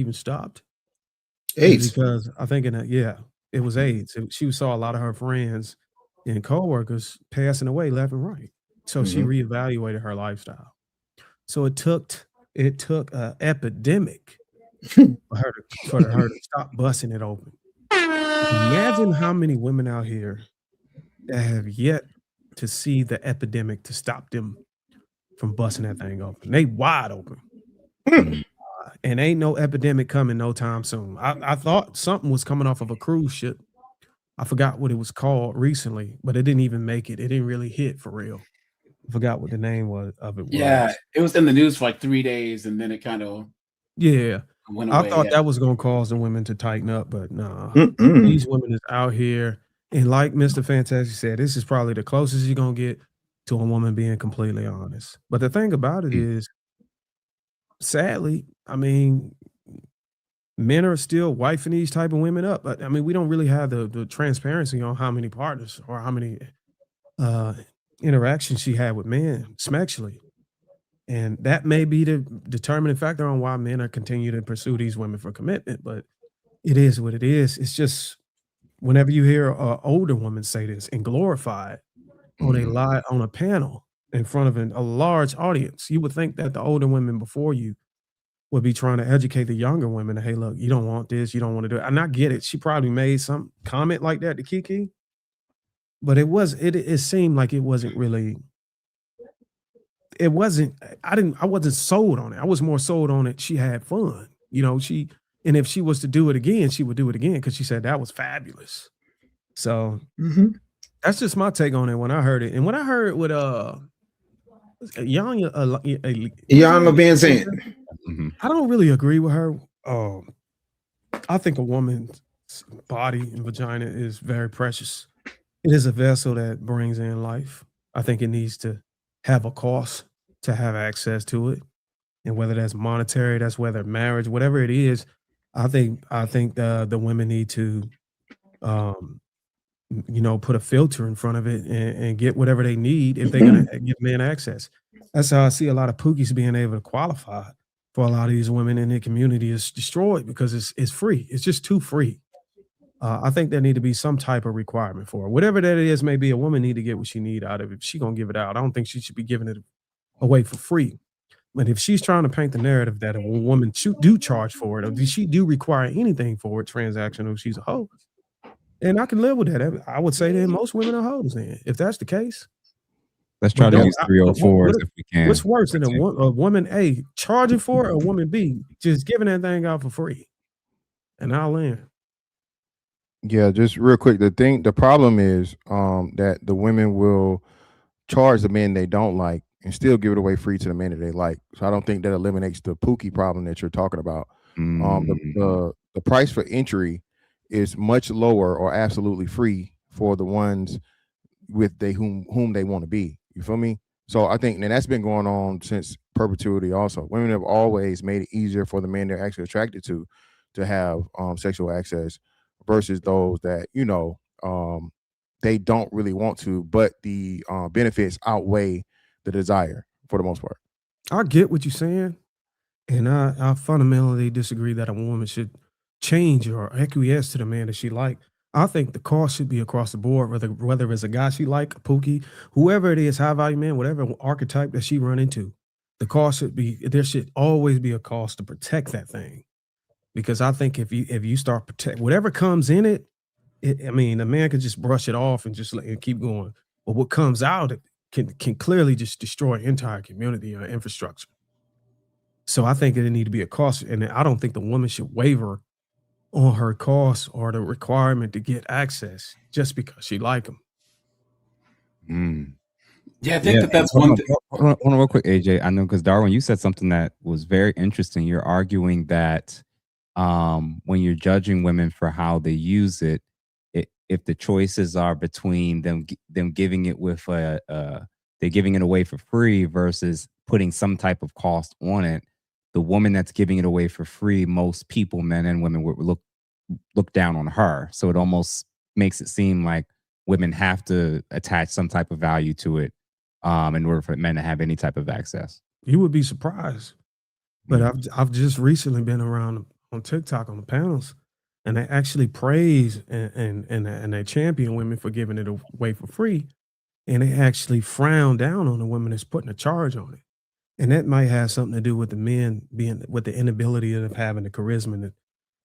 even stopped is AIDS. because I think it was AIDS. She saw a lot of her friends and coworkers passing away left and right. So she Mhm. reevaluated her lifestyle. So it took a epidemic for her to stop busting it open. Imagine how many women out here that have yet to see the epidemic to stop them from busting that thing open. They wide open. Mm. And ain't no epidemic coming no time soon. I thought something was coming off of a cruise ship. I forgot what it was called recently, but it didn't even make it. It didn't really hit for real. I forgot what the name was of it Yeah, was. it was in the news for like 3 days, and then it kind of Yeah. went I away, thought yeah. that was gonna cause the women to tighten up, but nah. Mm-mm. These women is out here, and like Mr. Fantastic said, this is probably the closest you're gonna get to a woman being completely honest. But the thing about it is, sadly, I mean, men are still wifing these type of women up. But I mean, we don't really have the transparency on how many partners or how many uh interactions she had with men sexually. And that may be the determining factor on why men are continuing to pursue these women for commitment. But it is what it is. It's just whenever you hear a older woman say this and glorify it on a panel in front of a large audience, you would think that the older women before you would be trying to educate the younger women. Hey, look, you don't want this, you don't want to do it. And I get it. She probably made some comment like that to Kiki, but it seemed like it wasn't really. It wasn't. I wasn't sold on it. I was more sold on it. She had fun, and if she was to do it again, she would do it again because she said that was fabulous. So Mhm. that's just my take on it when I heard it. And when I heard with Young, what's her Iyanla name? Vanzant. I don't really agree with her. I think a woman's body and vagina is very precious. It is a vessel that brings in life. I think it needs to have a cost to have access to it. And whether that's monetary, that's whether marriage, whatever it is, I think the women need to um put a filter in front of it and get whatever they need if they're gonna give men access. That's how I see a lot of Pookies being able to qualify for a lot of these women in the community is destroyed because it's free. It's just too free. I think there need to be some type of requirement for her. Whatever that is, maybe a woman need to get what she need out of it. If she gonna give it out, I don't think she should be giving it away for free. But if she's trying to paint the narrative that a woman do charge for it, or does she do require anything for it, transactional, she's a hoe, and I can live with that. I would say that most women are hoes then, if that's the case. Let's try But to don't use I, 304s if we can. what's worse than a woman A charging for it, or a woman B just giving that thing out for free? And I'll land. Yeah, just real quick. The problem is that the women will charge the men they don't like and still give it away free to the men that they like. So I don't think that eliminates the Pookie problem that you're talking about. The price for entry is much lower or absolutely free for the ones with whom they want to be. You feel me? So I think, and that's been going on since perpetuity. Also, women have always made it easier for the men they're actually attracted to have sexual access versus those that they don't really want to, but the benefits outweigh the desire for the most part. I get what you're saying, and I fundamentally disagree that a woman should change or acquiesce to the man that she like. I think the cost should be across the board, whether it's a guy she like, Pookie, whoever it is, high value man, whatever archetype that she run into, the cost should be there should always be a cost to protect that thing. Because I think if you start protect whatever comes in it, I mean, a man could just brush it off and just let it keep going. But what comes out of it can clearly just destroy an entire community or infrastructure. So I think it need to be a cost, and I don't think the woman should waver on her cost or the requirement to get access just because she like them. Yeah, I think that's one thing. Hold on real quick, AJ. I know because Darwin, you said something that was very interesting. You're arguing that when you're judging women for how they use it, if the choices are between them giving it with they're giving it away for free versus putting some type of cost on it, the woman that's giving it away for free, most people, men and women, would look down on her. So it almost makes it seem like women have to attach some type of value to it in order for men to have any type of access. You would be surprised, but I've just recently been around on TikTok on the panels, and they actually praise and they champion women for giving it away for free, and they actually frown down on the women that's putting a charge on it. And that might have something to do with the men being with the inability of having the charisma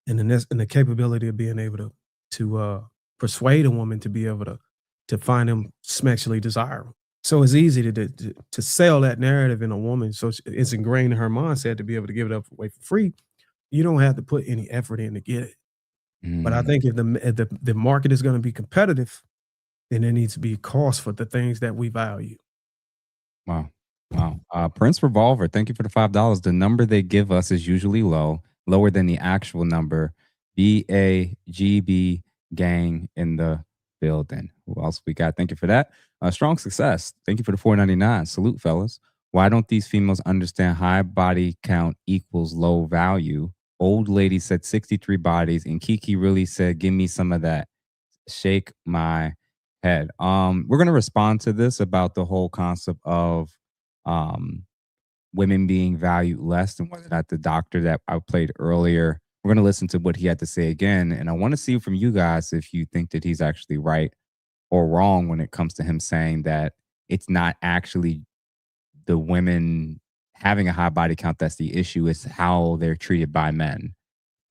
and the capability of being able to persuade a woman to be able to find them sexually desirable. So it's easy to sell that narrative in a woman. So it's ingrained in her mindset to be able to give it up away for free. You don't have to put any effort in to get it. But I think if the market is going to be competitive, then there needs to be a cost for the things that we value. Wow. Prince Revolver, thank you for the $5. The number they give us is usually lower than the actual number. BAGB gang in the building. Who else we got? Thank you for that. Strong Success, thank you for the $4.99. Salute, fellas. Why don't these females understand high body count equals low value? Old lady said 63 bodies, and Kiki really said, give me some of that. Shake my head. We're going to respond to this about the whole concept of women being valued less than whether or not the doctor that I played earlier. We're going to listen to what he had to say again. And I want to see from you guys if you think that he's actually right or wrong when it comes to him saying that it's not actually the women having a high body count that's the issue. It's how they're treated by men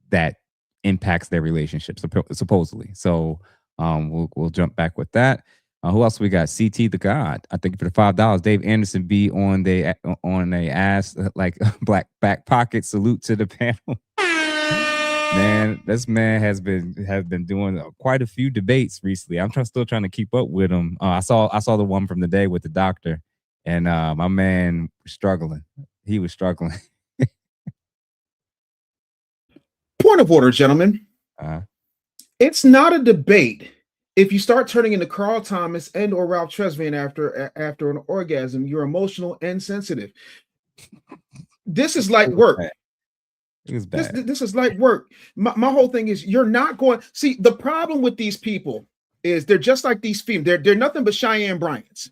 that impacts their relationship, supposedly. So we'll jump back with that. Who else we got? CT the God. I think for the $5. Dave Anderson B on a ass like black back pocket. Salute to the panel. Man, this man has been doing quite a few debates recently. I'm still trying to keep up with him. I saw the one from the day with the doctor, and my man was struggling. He was struggling. Point of order, gentlemen. It's not a debate. If you start turning into Carl Thomas and or Ralph Tresvant after an orgasm, you're emotional and sensitive. This is like work. It was bad. This is like work. My whole thing is you're not going. See, the problem with these people is they're just like these females. They're nothing but Cheyenne Bryants.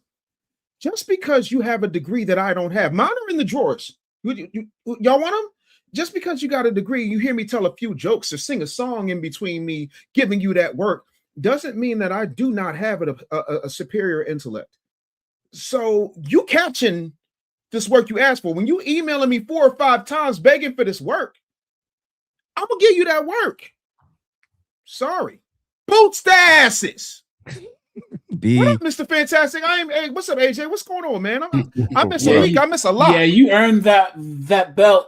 Just because you have a degree that I don't have, mine are in the drawers. Y'all want them? Just because you got a degree, you hear me tell a few jokes or sing a song in between me giving you that work, doesn't mean that I do not have a superior intellect. So you catching this work you asked for. When you emailing me 4 or 5 times begging for this work, I'm gonna give you that work. Sorry. Boots the asses. What up, Mr. Fantastic? Hey, what's up, AJ? What's going on, man? I miss a week. I miss a lot. Yeah, you earned that belt,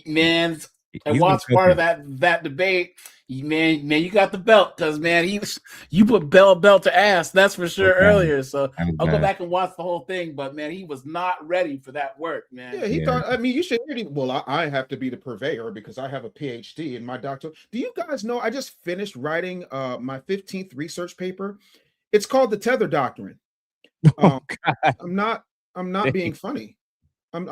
man. I watched part of that debate. Man, you got the belt because man, you put belt to ass. That's for sure earlier. So I'll go back and watch the whole thing. But man, he was not ready for that work, man. Yeah, he thought. I mean, you should. Well, I have to be the purveyor because I have a PhD in my doctor. Do you guys know? I just finished writing my 15th research paper. It's called the Tether Doctrine. I'm not being funny. I'm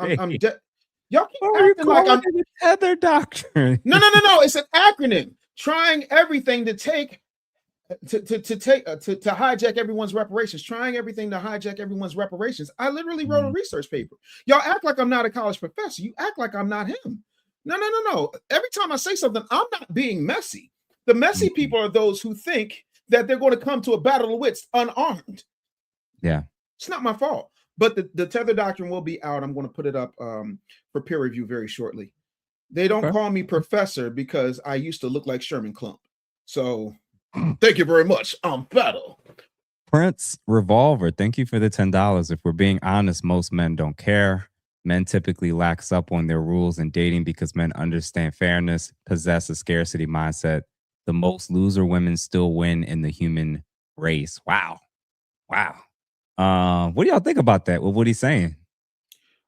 y'all keep acting like I'm the Tether Doctrine. No. It's an acronym. Trying everything to hijack everyone's reparations. Trying everything to hijack everyone's reparations. I literally wrote a research paper. Y'all act like I'm not a college professor. You act like I'm not him. No. Every time I say something, I'm not being messy. The messy people are those who think that they're going to come to a battle of wits unarmed. Yeah. It's not my fault. But the Tether Doctrine will be out. I'm going to put it up for peer review very shortly. They don't call me professor because I used to look like Sherman Klump. So thank you very much. I'm better. Prince Revolver, thank you for the $10. If we're being honest, most men don't care. Men typically lax up on their rules in dating because men understand fairness, possess a scarcity mindset. The most loser women still win in the human race. Wow. What do y'all think about that? With what he's saying?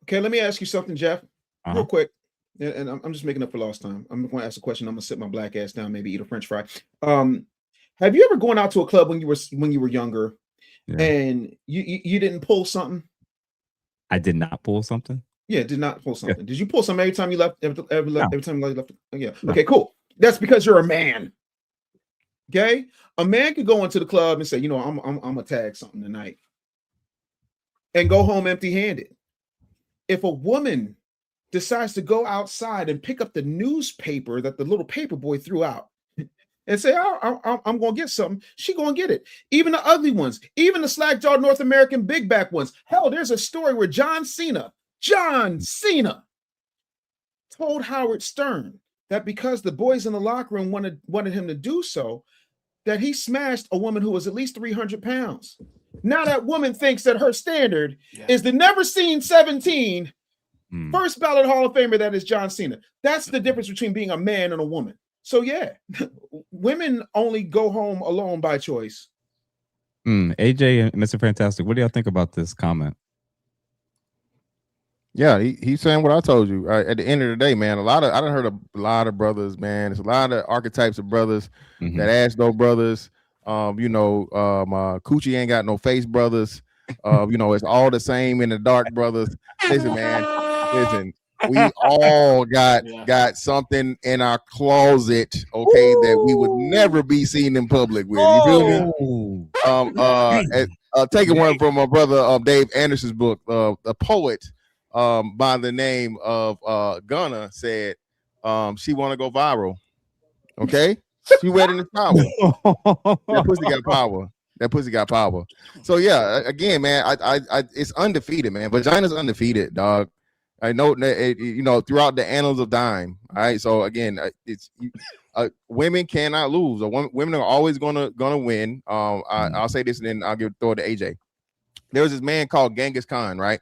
Okay, let me ask you something, Jeff, real quick. And I'm just making up for lost time. I'm going to ask a question. I'm going to sit my black ass down, maybe eat a French fry. Have you ever gone out to a club when you were younger, and you didn't pull something? I did not pull something. Yeah, did not pull something. Yeah. Did you pull something every time you left? Every time you left? Yeah. No. Okay, cool. That's because you're a man. Okay, a man could go into the club and say, you know, I'm gonna tag something tonight, and go home empty-handed. If a woman decides to go outside and pick up the newspaper that the little paper boy threw out and say, I'm going to get something, she going to get it. Even the ugly ones, even the slack-jawed North American big back ones. Hell, there's a story where John Cena told Howard Stern that because the boys in the locker room wanted him to do so, that he smashed a woman who was at least 300 pounds. Now that woman thinks that her standard is the never seen 17 first ballot Hall of Famer that is John Cena. That's the difference between being a man and a woman. So yeah, women only go home alone by choice. AJ and Mr. Fantastic, what do y'all think about this comment? Yeah, he's saying what I told you. At the end of the day, man, I done heard a lot of brothers, man. There's a lot of archetypes of brothers that ass no brothers. Coochie ain't got no face brothers. It's all the same in the dark brothers. Listen, man, we all got something in our closet, okay, that we would never be seen in public with. You feel me? Taking one from my brother Dave Anderson's book, a poet by the name of Gunna said she want to go viral. Okay, she wet in the shower. That pussy got power. So yeah, again, man, I it's undefeated, man. Vagina's undefeated, dog. I know that throughout the annals of dime. All right, so again, women cannot lose. Women are always gonna win. I'll say this and then I'll throw it to AJ. There was this man called Genghis Khan, right?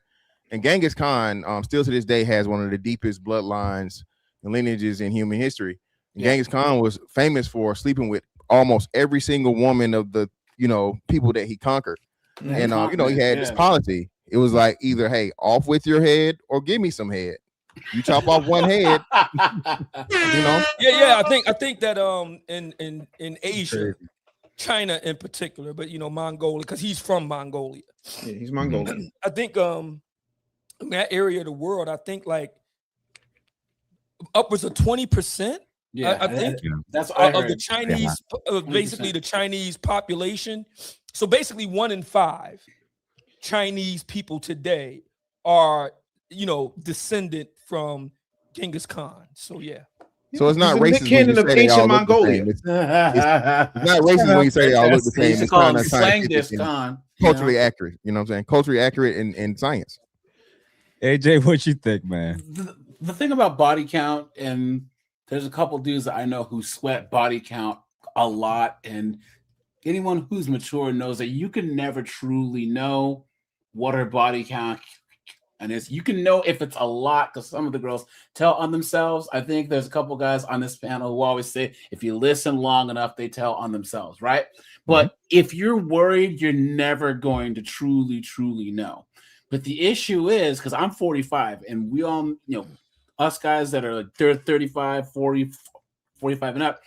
And Genghis Khan still to this day has one of the deepest bloodlines and lineages in human history. And Genghis Khan was famous for sleeping with almost every single woman of the people that he conquered. And he had this policy. It was like either, hey, off with your head or give me some head. You chop off one head, Yeah. I think that in Asia, China in particular, but Mongolia, because he's from Mongolia. Yeah, he's Mongolian. I think in that area of the world, I think like upwards of 20%. Yeah, I think that's what I heard. Of the Chinese, basically the Chinese population. So basically 1 in 5 Chinese people today are, descendant from Genghis Khan. So yeah. So it's not He's racist the when you of say they all ancient look the Mongolia. same. It's not racist when you say they all look the They used same. to call him It's kind of Slangdis Khan. culturally accurate. You know what I'm saying? Culturally accurate in science. AJ, what you think, man? The thing about body count, and there's a couple dudes that I know who sweat body count a lot, and anyone who's mature knows that you can never truly know what her body count and is. You can know if it's a lot because some of the girls tell on themselves. I think there's a couple guys on this panel who always say if you listen long enough, they tell on themselves, right? But if you're worried, you're never going to truly know. But the issue is, because I'm 45 and we all, us guys that are like 35, 40, 45 and up,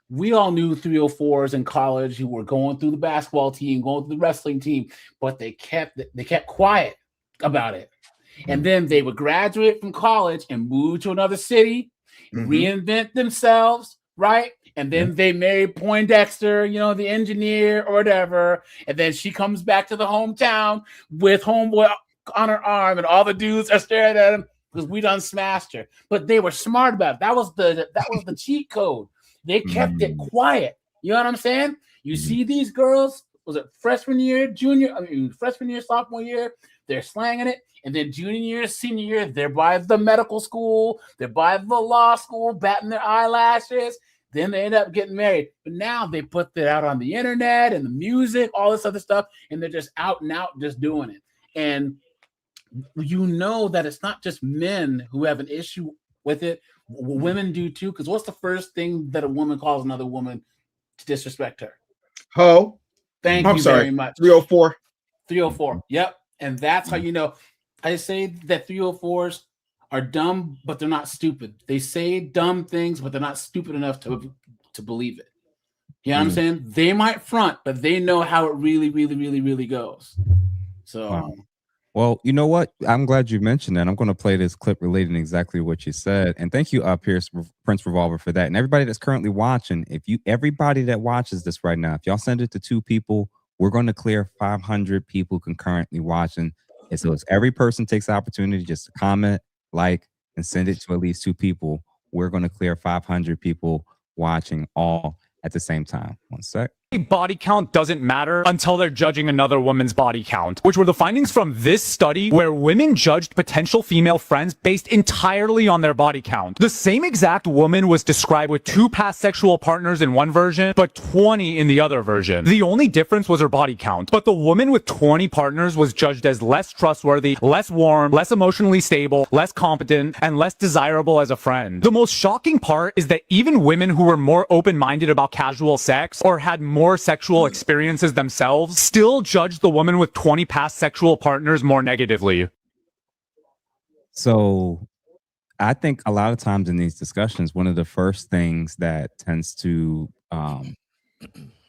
we all knew 304s in college who were going through the basketball team, going through the wrestling team, but they kept quiet about it. And then they would graduate from college and move to another city, reinvent themselves, right? And then they marry Poindexter, the engineer or whatever. And then she comes back to the hometown with homeboy on her arm, and all the dudes are staring at him because we done smashed her. But they were smart about it. That was the cheat code. They kept it quiet. You know what I'm saying? You see these girls, was it freshman year, sophomore year, they're slanging it. And then junior year, senior year, they're by the medical school, they're by the law school, batting their eyelashes. Then they end up getting married. But now they put that out on the internet and the music, all this other stuff, and they're just out and out just doing it. And that it's not just men who have an issue with it. Women do too, because what's the first thing that a woman calls another woman to disrespect her? Ho. Thank I'm you sorry. very much. 304. 304. Yep. And that's how you know. I say that 304s are dumb, but they're not stupid. They say dumb things, but they're not stupid enough to believe it. You know what I'm saying? They might front, but they know how it really, really, really, really goes. So wow. Well, you know what? I'm glad you mentioned that. I'm going to play this clip relating exactly to what you said. And thank you, Prince Revolver, for that. And everybody that's currently watching, everybody that watches this right now, if y'all send it to 2 people, we're going to clear 500 people concurrently watching. And so it's every person takes the opportunity just to comment, like, and send it to at least 2 people, we're going to clear 500 people watching all at the same time. One sec. Body count doesn't matter until they're judging another woman's body count, which were the findings from this study where women judged potential female friends based entirely on their body count. The same exact woman was described with 2 past sexual partners in one version, but 20 in the other version. The only difference was her body count, but the woman with 20 partners was judged as less trustworthy, less warm, less emotionally stable, less competent, and less desirable as a friend. The most shocking part is that even women who were more open-minded about casual sex or had more sexual experiences themselves still judge the woman with 20 past sexual partners more negatively. So I think a lot of times in these discussions, one of the first things that tends to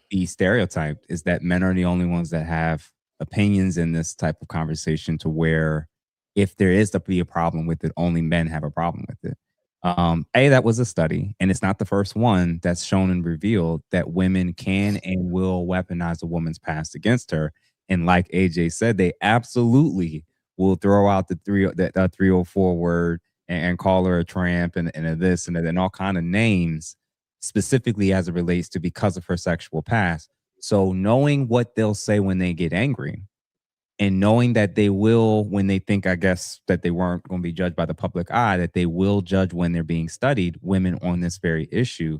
be stereotyped is that men are the only ones that have opinions in this type of conversation, to where if there is to be a problem with it, only men have a problem with it. That was a study, and it's not the first one that's shown and revealed that women can and will weaponize a woman's past against her. And like AJ said, they absolutely will throw out the 304 word and call her a tramp and a this and that and all kind of names, specifically as it relates to because of her sexual past. So knowing what they'll say when they get angry, and knowing that they will, when they think, I guess, that they weren't going to be judged by the public eye, that they will judge when they're being studied, women on this very issue.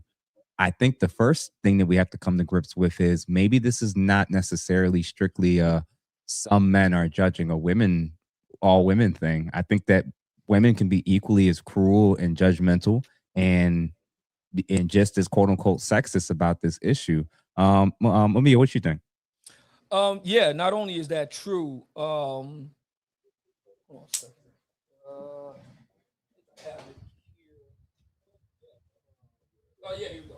I think the first thing that we have to come to grips with is maybe this is not necessarily strictly some men are judging a women, all women thing. I think that women can be equally as cruel and judgmental and just as quote unquote sexist about this issue. Amia, what you think? Yeah, not only is that true, hold on a second. I have it here. Oh, yeah, here we go.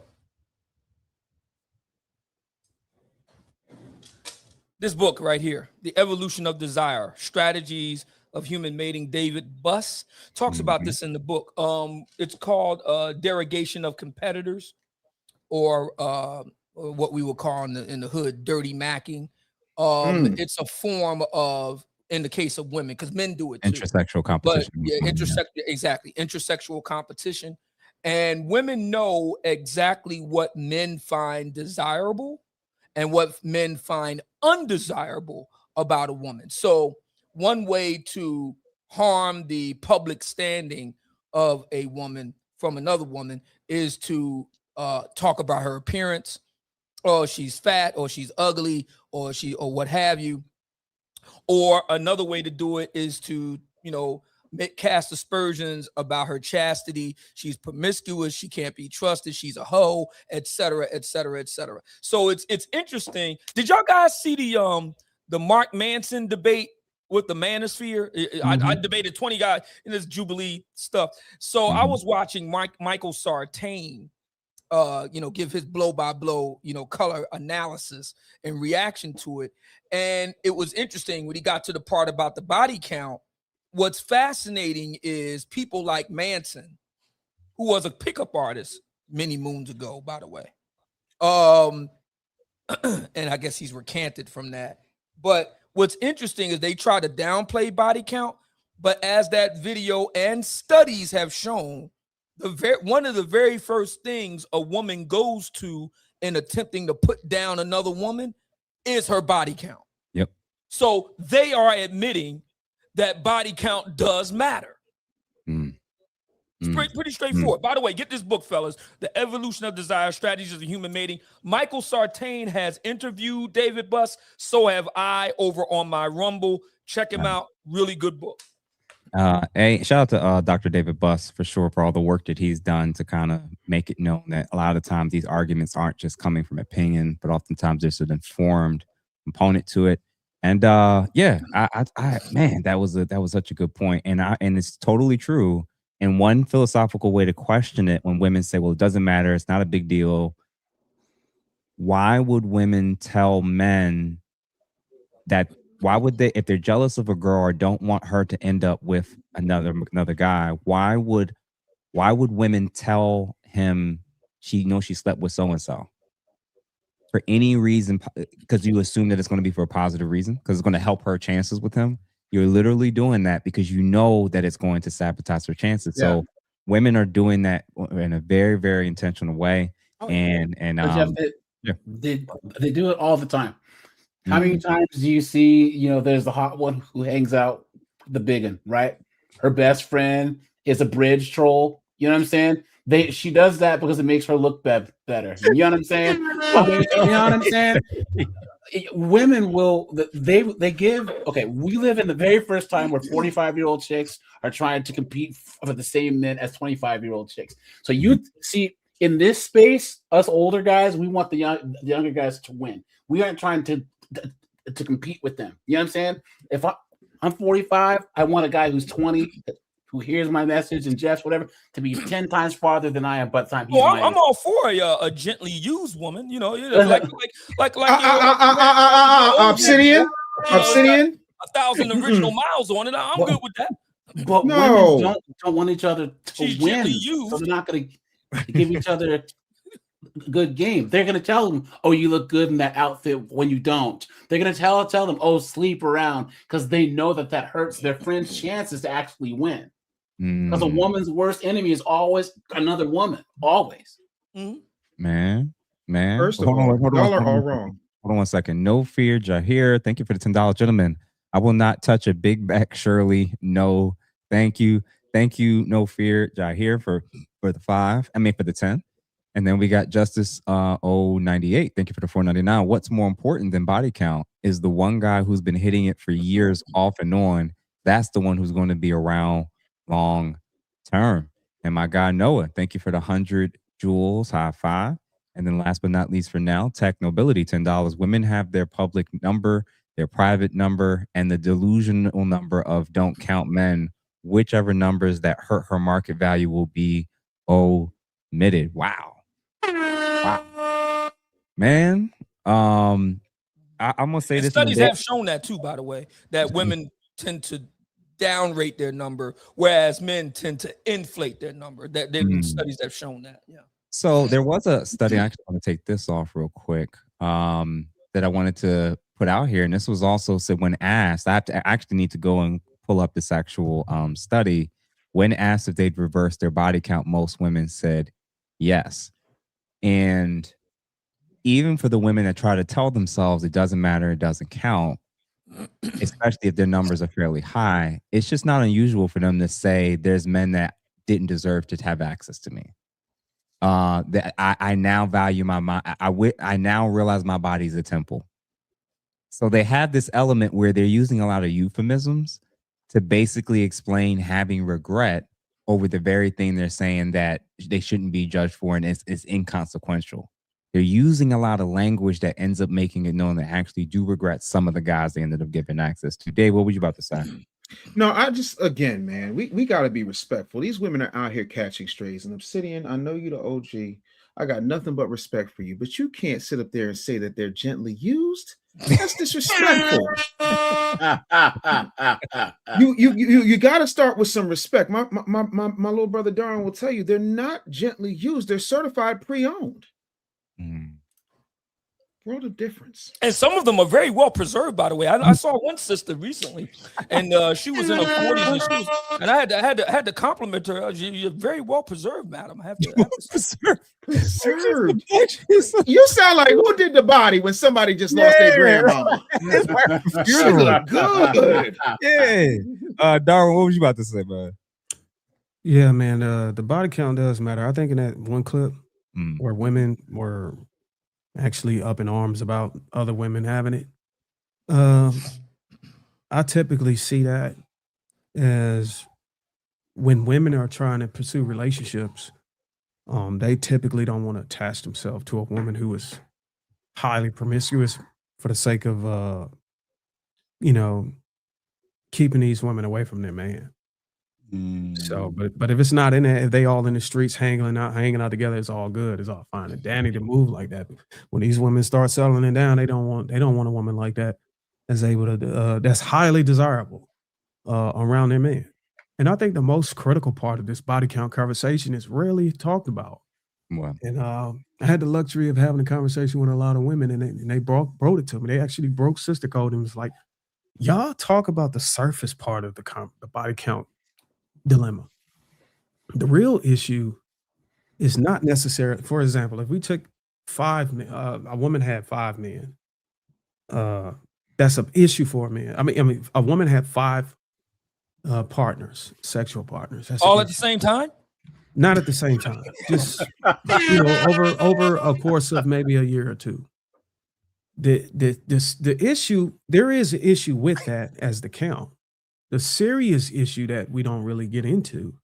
This book right here, The Evolution of Desire, Strategies of Human Mating, David Buss talks about this in the book. It's called Derogation of Competitors, or what we would call in the hood, dirty macking. It's a form of, in the case of women, because men do it too. Intersexual competition. But yeah, exactly. Intersexual competition. And women know exactly what men find desirable and what men find undesirable about a woman. So one way to harm the public standing of a woman from another woman is to talk about her appearance, or she's fat, or she's ugly, or what have you. Or another way to do it is to, cast aspersions about her chastity. She's promiscuous. She can't be trusted. She's a hoe, etc., etc., etc. So it's interesting. Did y'all guys see the Mark Manson debate with the Manosphere? I debated 20 guys in this Jubilee stuff. So I was watching Michael Sartain give his blow-by-blow, color analysis and reaction to it. And it was interesting when he got to the part about the body count. What's fascinating is people like Manson, who was a pickup artist many moons ago, by the way. And I guess he's recanted from that. But what's interesting is they try to downplay body count, but as that video and studies have shown, one of the very first things a woman goes to in attempting to put down another woman is her body count. Yep. So they are admitting that body count does matter. It's pretty straightforward. By the way, get this book, fellas, The Evolution of Desire, Strategies of Human Mating. Michael Sartain has interviewed David Buss. So have I, over on my Rumble. Check him out. Really good book. Hey, shout out to Dr. David Buss for sure, for all the work that he's done to kind of make it known that a lot of times these arguments aren't just coming from opinion, but oftentimes there's an informed component to it. And man, that was such a good point. And it's totally true. And one philosophical way to question it, when women say, well, it doesn't matter, it's not a big deal. Why would women tell men that? Why would they, if they're jealous of a girl or don't want her to end up with another guy, why would women tell him she slept with so-and-so? For any reason, because you assume that it's going to be for a positive reason, because it's going to help her chances with him. You're literally doing that because you know that it's going to sabotage their chances. Yeah. So women are doing that in a very, very intentional way. Oh, And But Jeff, yeah. they do it all the time. How many Mhm. times do you see, there's the hot one who hangs out the big one, right? Her best friend is a bridge troll. You know what I'm saying? She does that because it makes her look better. You know what I'm saying? You know what I'm saying? Women they give. Okay, we live in the very first time where 45-year-old chicks are trying to compete for the same men as 25-year-old chicks. So you see in this space, us older guys, we want the younger guys to win. We aren't trying to compete with them. You know what I'm saying? If I'm 45, I want a guy who's 20 who hears my message and Jeff's whatever to be 10 times farther than I am by the time he's my I'm age. all for a gently used woman, like Obsidian. 1,000 original miles on it. I'm good with that. But No. women don't want each other to She's win, gently so used. they're not going to give each other a good game. They're going to tell them, "Oh, you look good in that outfit," when you don't. They're going to tell them, "Oh, sleep around," because they know that hurts their friend's chances to actually win. Because a woman's worst enemy is always another woman, always. Man. First of Hold on, all, hold on, y'all are hold on all one wrong. second. Hold on one second. No fear, Jahir. Thank you for the $10, gentlemen. I will not touch a big back, Shirley. No, thank you. Thank you, No Fear, Jahir, for the 5. I mean, for the 10. And then we got Justice 098. Thank you for the $4.99. What's more important than body count is the one guy who's been hitting it for years off and on. That's the one who's going to be around long term. And my guy Noah, thank you for the 100 jewels. High five. And then last but not least for now, Tech Nobility, $10. Women have their public number, their private number, and the delusional number of don't count men. Whichever numbers that hurt her market value will be omitted. Wow. Man, I'm gonna say And this. studies have shown that too, by the way, that women tend to downrate their number, whereas men tend to inflate their number. That studies have shown that. Yeah. So there was a study. I actually want to take this off real quick. That I wanted to put out here, and this was also said when asked. I actually need to go and pull up this actual study. When asked if they'd reverse their body count, most women said yes. And even for the women that try to tell themselves it doesn't matter, it doesn't count, especially if their numbers are fairly high, it's just not unusual for them to say there's men that didn't deserve to have access to me. That I now value my mind. I now realize my body's a temple. So they have this element where they're using a lot of euphemisms to basically explain having regret over the very thing they're saying that they shouldn't be judged for, and it's inconsequential. They're using a lot of language that ends up making it known they actually do regret some of the guys they ended up giving access to. Dave, what were you about to say? No, I just, again, man, we got to be respectful. These women are out here catching strays. And Obsidian, I know you the OG. I got nothing but respect for you, but you can't sit up there and say that they're gently used. That's disrespectful. You got to start with some respect. My little brother Darren will tell you they're not gently used. They're certified pre-owned. World of difference. And some of them are very well preserved, by the way. I saw one sister recently, and she was in her 40s, and I had to compliment her. You're very well preserved, madam. I have to preserved. You sound like who did the body when somebody just lost their grandmama. Good. Yeah. Darwin, what was you about to say, man? Yeah, man. The body count does matter. I think in that one clip where women were actually up in arms about other women having it, I typically see that as when women are trying to pursue relationships, they typically don't want to attach themselves to a woman who is highly promiscuous for the sake of keeping these women away from their man. So, but if it's not in there, if they all in the streets hanging out together, it's all good. It's all fine. And Danny to move like that. When these women start settling it down, they don't want a woman like that that's able to that's highly desirable around their man. And I think the most critical part of this body count conversation is rarely talked about. Wow. And I had the luxury of having a conversation with a lot of women, and they broke it to me. They actually broke sister code and was like, Y'all talk about the surface part of the body count dilemma. The real issue is not necessarily, for example, if we took a woman had 5 men, that's an issue for a man. I mean, a woman had 5 partners, sexual partners. That's All at the same time? Not at the same time. Just over a course of maybe a year or two. The issue, there is an issue with that as the count. The serious issue that we don't really get into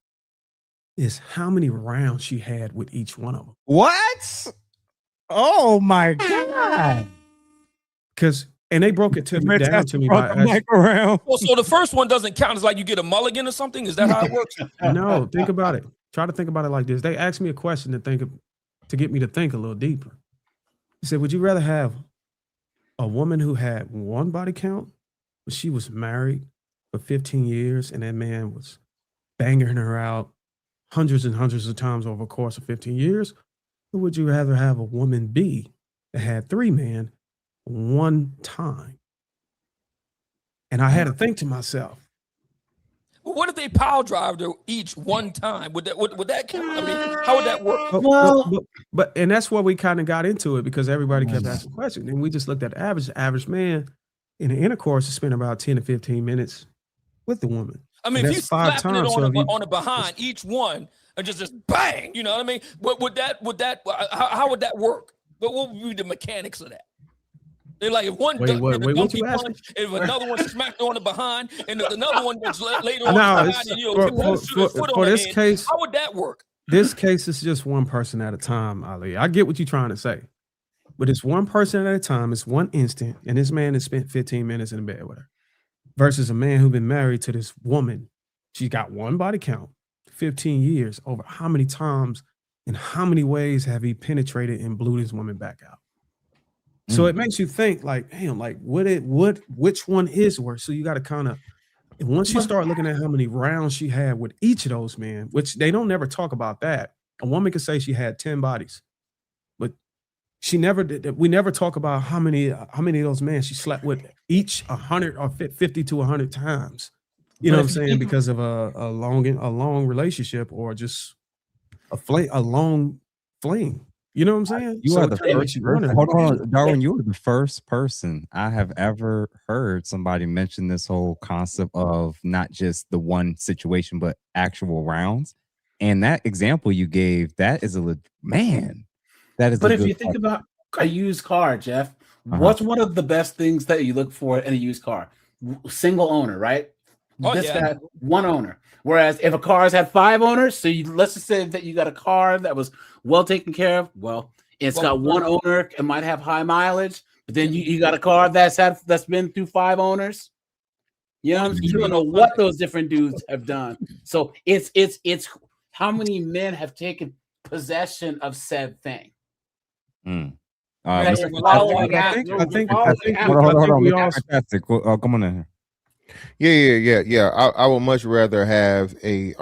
is how many rounds she had with each one of them. What? Oh my God. And they broke it down to me by around. Well, so the first one doesn't count. It's like you get a mulligan or something. Is that how it works? No, think about it. Try to think about it like this. They asked me a question to get me to think a little deeper. He said, would you rather have a woman who had one body count, but she was married for 15 years and that man was banging her out hundreds and hundreds of times over a course of 15 years? Or would you rather have a woman B that had 3 men one time? And I had to think to myself, Well, what if they power drive her each one time? Would that count? I mean, how would that work? but and that's where we kind of got into it, because everybody kept asking questions, and we just looked at average man in the intercourse to spend about 10 to 15 minutes with the woman. I mean, And if you that's 5 slapping it times. So if you- on the behind each one and just bang, you know what I mean? What would that how would that work? What would be the mechanics of that? They're like, if one Wait, did what a you donkey asking? punch, if another one smacked on the behind, and if another one was later on No, the it's- behind, and you know, put his foot on for the this head, case, how would that work? this case is just one person at a time, Ali. I get what you're trying to say, but it's one person at a time. It's one instant, and this man has spent 15 minutes in bed with her, versus a man who's been married to this woman. She got one body count, 15 years. Over how many times and how many ways have he penetrated and blew this woman back out? So it makes you think, like, damn, like which one is worse? So you got to kind of, and once you start looking at how many rounds she had with each of those men, which they don't never talk about that. A woman could say she had 10 bodies, but she never did. We never talk about how many of those men she slept with each 100 or 50 to 100 times. You know what I'm saying? Because of a long relationship, or just a long fling. You know what I'm saying? You So are it the kinda makes first you person. wonder. Hold on, Darwin. You are the first person I have ever heard somebody mention this whole concept of not just the one situation, but actual rounds. And that example you gave, that is man. That is. But a if good you think point. about a used car, Jeff, what's one of the best things that you look for in a used car? Single owner, right? Oh, This yeah. guy, one owner. Whereas if a car has had 5 owners, so let's just say that you got a car that was well taken care of. Well, it's got one owner. It might have high mileage, but then you got a car that's been through 5 owners. You know, you don't know what those different dudes have done. So it's how many men have taken possession of said thing. All That right, you're Mr. following I out- think- you're I think- following I think- out- Hold on, we Mr. all- Fantastic. Well, come on in here. Yeah. I would much rather have a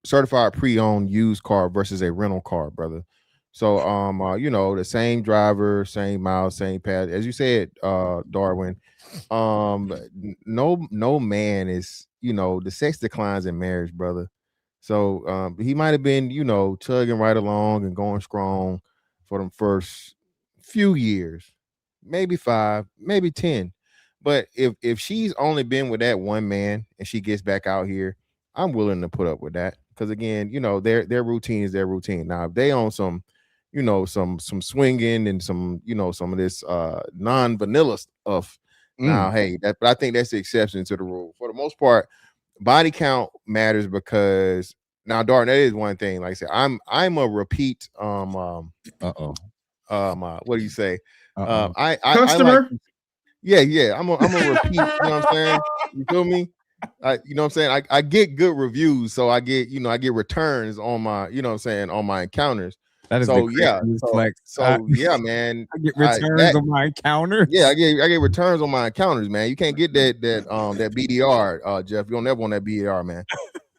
certified pre-owned used car versus a rental car, brother. So the same driver, same miles, same pad. As you said, Darwin, no man is, the sex declines in marriage, brother. So he might have been, tugging right along and going strong for them first few years, maybe 5, maybe 10. But if she's only been with that one man and she gets back out here, I'm willing to put up with that. Because again, their routine is their routine. Now, if they on some, some swinging and some, some of this non-vanilla stuff. Now, hey, but I think that's the exception to the rule. For the most part, body count matters because now, Darn, that is one thing. Like I said, I'm a repeat. What do you say? I Customer. Yeah. I'm a repeat. You know what I'm saying? You feel me? You know what I'm saying? I get good reviews, so I get returns on my, on my encounters. That is So the yeah, craziest so, flex. so yeah, man. I get returns on my encounter. Yeah, I get returns on my encounters, man. You can't get that BDR, Jeff. You don't never want that BDR, man.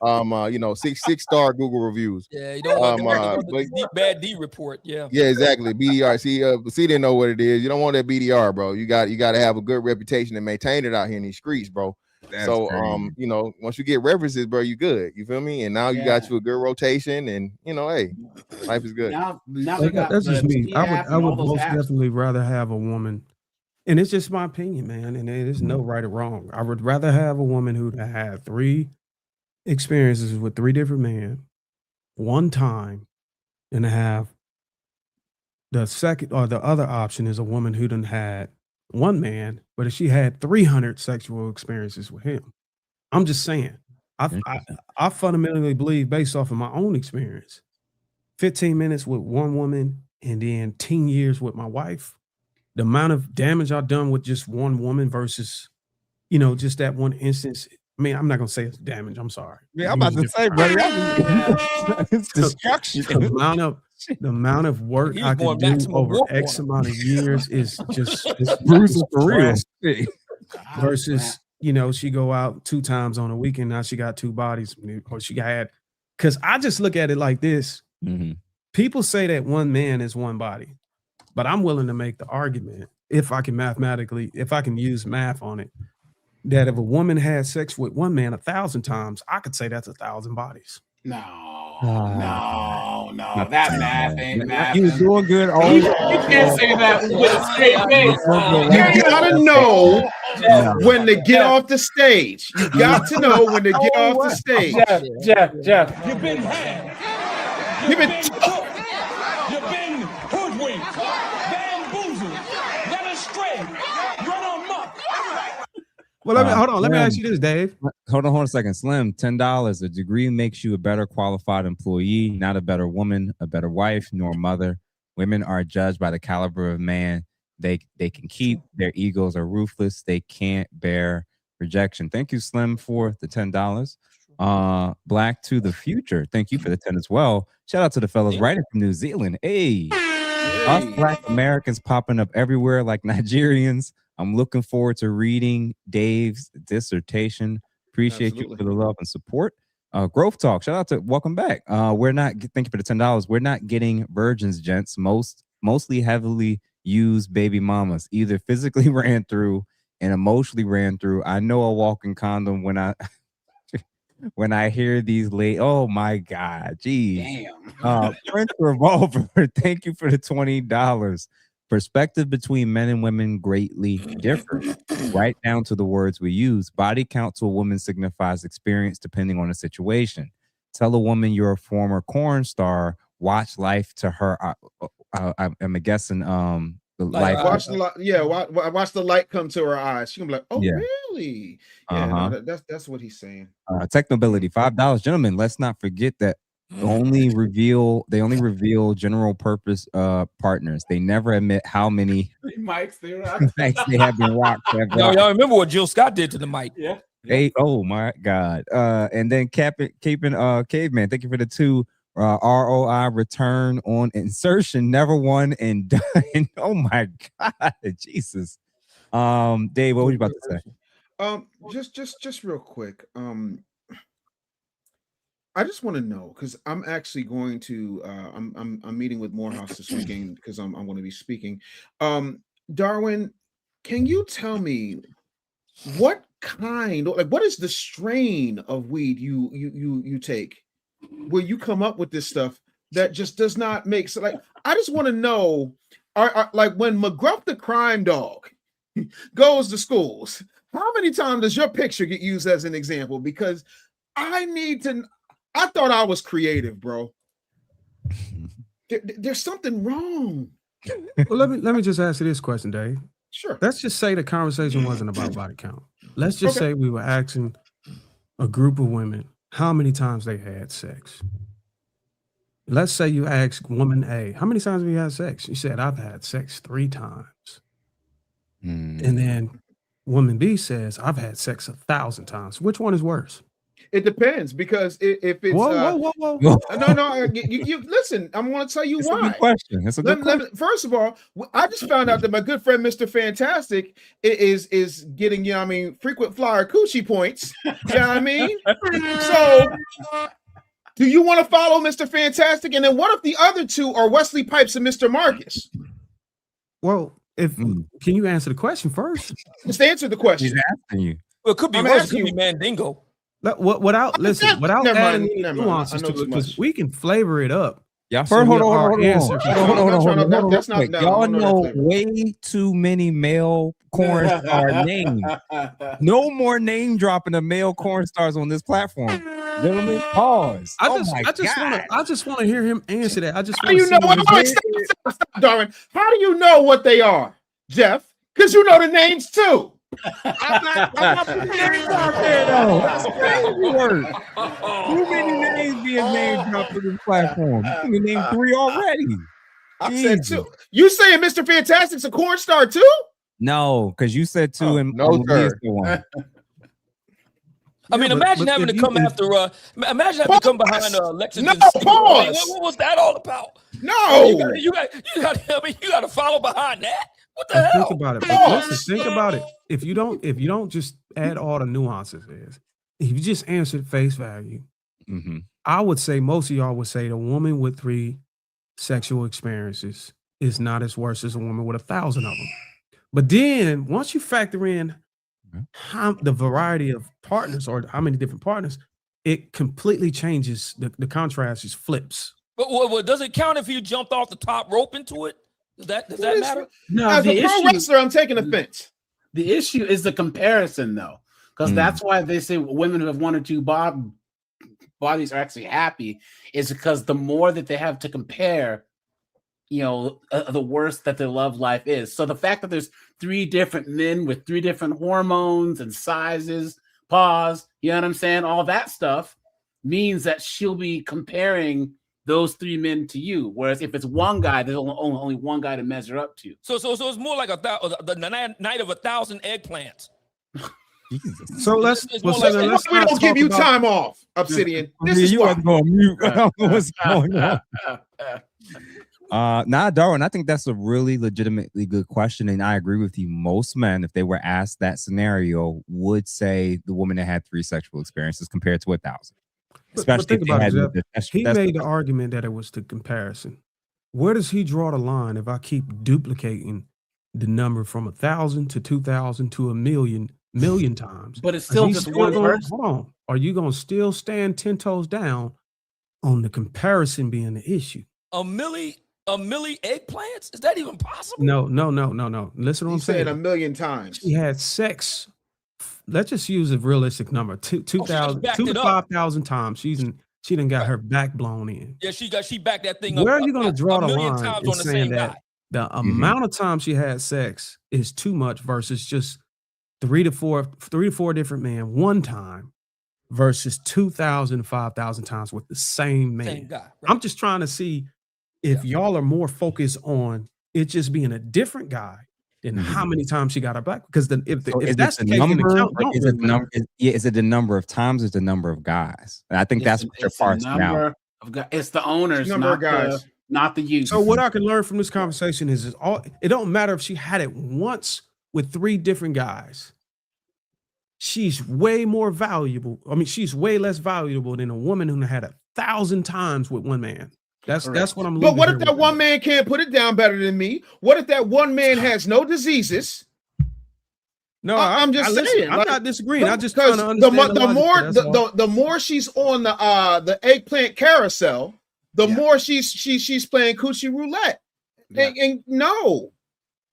six-star Google reviews. Yeah, you don't want, you don't want but the bad D report. Yeah. yeah, exactly. BDR. See, didn't know what it is. You don't want that BDR, bro. You got to have a good reputation and maintain it out here in these streets, bro. That's So, crazy. once you get references, bro, you good. You feel me? And now you got you a good rotation, and hey, life is good. Now they got That's just the me. T I app would and all those most apps. definitely rather have a woman, and it's just my opinion, man. And there's no right or wrong. I would rather have a woman who had 3 experiences with 3 different men one time than to have the second or the other option is a woman who done had 1 man, but if she had 300 sexual experiences with him. I'm just saying. I fundamentally believe, based off of my own experience, 15 minutes with 1 woman and then 10 years with my wife, the amount of damage I've done with just 1 woman versus, just that one instance. I mean, I'm not gonna say it's damage. I'm sorry. Yeah, I'm about to say, buddy, it's destruction. The amount of work He's I going could do maximum over warp X on amount of years is just Bruising for real. versus, she go out 2 times on a weekend. Now she got 2 bodies, or she had. Because I just look at it like this. Mhm. People say that 1 man is 1 body, but I'm willing to make the argument, if I can use math on it, that if a woman had sex with 1 man 1,000 times, I could say that's 1,000 bodies. No, that math ain't math. You was doing good. You can't say that with a straight face. You gotta know when to get off the stage. You got to know when to get off the stage. Jeff. You've been had. You've been You've been hoodwinked, bamboozled, led astray, run amok. Well, let me ask you this, Dave. Hold on a second. Slim, $10. A degree makes you a better qualified employee, not a better woman, a better wife, nor mother. Women are judged by the caliber of man they can keep. Their egos are ruthless. They can't bear rejection. Thank you, Slim, for the $10. Black to the Future, thank you for the 10 as well. Shout out to the fellas writing from New Zealand. Hey. Us Black Americans popping up everywhere like Nigerians. I'm looking forward to reading Dave's dissertation. Appreciate you for the love and support. Growth Talk, shout out to welcome back. Thank you for the $10. We're not getting virgins, gents. Mostly heavily used baby mamas, either physically ran through and emotionally ran through. I know a walking condom when I hear these oh my God, geez. Damn. Prince Revolver, thank you for the $20. Perspective between men and women greatly differ, right down to the words we use. Body count to a woman signifies experience depending on the situation. Tell a woman you're a former porn star, watch life to her. I'm guessing the life. Watch the light come to her eyes. She gonna be like, "Oh, really?" Yeah, that's what he's saying. Technobility, $5, gentlemen. Let's not forget that they only reveal general purpose partners. They never admit how many mics they have been rocked. Y'all remember what Jill Scott did to the mic? Yeah. Hey, oh my God. And then Caveman, thank you for the 2. ROI, return on insertion, never one and done. Oh my God, Jesus. Dave, what were you about to say? Just real quick. I just want to know, because I'm actually going to I'm meeting with Morehouse this weekend because I'm going to be speaking. Darwin, can you tell me what is the strain of weed you take where you come up with this stuff that just does not make sense? Like, I just want to know, like when McGruff the crime dog goes to schools, how many times does your picture get used as an example? Because I thought I was creative, bro. There's something wrong. Well, let me just ask you this question, Dave. Sure. Let's just say the conversation wasn't about body count. Let's just say we were asking a group of women how many times they had sex. Let's say you asked woman A, how many times have you had sex? She said, I've had sex 3 times. And then woman B says, I've had sex 1,000 times. Which one is worse? It depends because if it's Whoa. no, you listen. I'm going to tell you It's why. a good question. It's a good question. First of all, I just found out that my good friend Mr. Fantastic is getting, you know what I mean, frequent flyer coochie points. You know what I mean? So do you want to follow Mr. Fantastic? And then what if the other two are Wesley Pipes and Mr. Marcus? Well, can you answer the question first? Just answer the question. He's asking you. Well, it could be I'm worse. It asking could be Mandingo. Without without never mind, adding any never mind. nuances I know to too it, because much. we can flavor it up. Y'all So hold our on. answer- That's not- Quick. no, Y'all I'm not know that way too many male corn star names. No more name dropping of male corn stars on this platform. Gentlemen, pause. I just want to hear him answer that. I just How do you know want what? Stop, Darwin. How do you know what they are, Jeff? Because you know the names too. I'm not putting names out there though. That's crazy work. Too many names being named dropped on this platform. We named 3 already. I said two. You saying Mr. Fantastic's a corn star too? No, because you said 2 and no, sir. one. I mean, imagine having to come after. Imagine having to come behind Lexington. No, Steel. I mean, pause. what was that all about? No. You got. I mean, you got to follow behind that. What the Think hell? about it. But listen, think about it. If you don't just add all the nuances, if you just answer face value, I would say most of y'all would say the woman with 3 sexual experiences is not as worse as a woman with 1,000 of them. But then once you factor in the variety of partners or how many different partners, it completely changes. The contrast just flips. But does it count if you jumped off the top rope into it? Does that matter? No, As the a pro issue, wrestler, I'm taking offense. the issue is the comparison, though, because that's why they say women who have 1 or 2 bodies are actually happy. Is because the more that they have to compare, the worse that their love life is. So the fact that there's 3 different men with 3 different hormones and sizes, you know what I'm saying? All that stuff means that she'll be comparing those 3 men to you. Whereas if it's one guy, there's only one guy to measure up to. So it's more like the night of 1,000 eggplants. Jesus. So let's It's more like We don't give you time off, Obsidian. This is you why. wasn't going mute. I don't know what's going on. Darwin, I think that's a really legitimately good question. And I agree with you. Most men, if they were asked that scenario, would say the woman that had 3 sexual experiences compared to 1,000. But think about it, Jeff. He that's made the argument that it was the comparison. Where does he draw the line if I keep duplicating the number from 1,000 to 2,000 to 1,000,000 times? But it's still just one person. Hold on. Are you going to still stand 10 toes down on the comparison being the issue? A milli eggplants? Is that even possible? No. Listen to what He I'm said saying. 1,000,000 times. She had sex. Let's just use a realistic number. 2,000 backed to it up. 5,000 times. She done got her back blown in. Yeah, she backed that thing up. Where are you going to draw a the million line times in on the saying same that guy? the amount of time she had sex is too much versus just 3 to 4 different men one time versus 2,000, 5,000 times with the same man? Same guy. Right. I'm just trying to see if y'all are more focused on it just being a different guy than how many times she got her back. Because if that's the case, then the count don't is really it the number? matter. Is it the number of times? Or is the number of guys? And I think that's what you're It's the parsing out. number of guys. It's the owners, Number of guys. not the youth. So what I can learn from this conversation is it don't matter if she had it once with 3 different guys. She's way more valuable. I mean, she's way less valuable than a woman who had 1,000 times with one man. That's what I'm. But what if leaving that here one with. man can't put it down better than me? What if that one man has no diseases? No, I'm just listen, saying. I'm like, not disagreeing. I just because trying to understand the logic more there, that's all. the more she's on the eggplant carousel, the more she's playing coochie roulette. And no,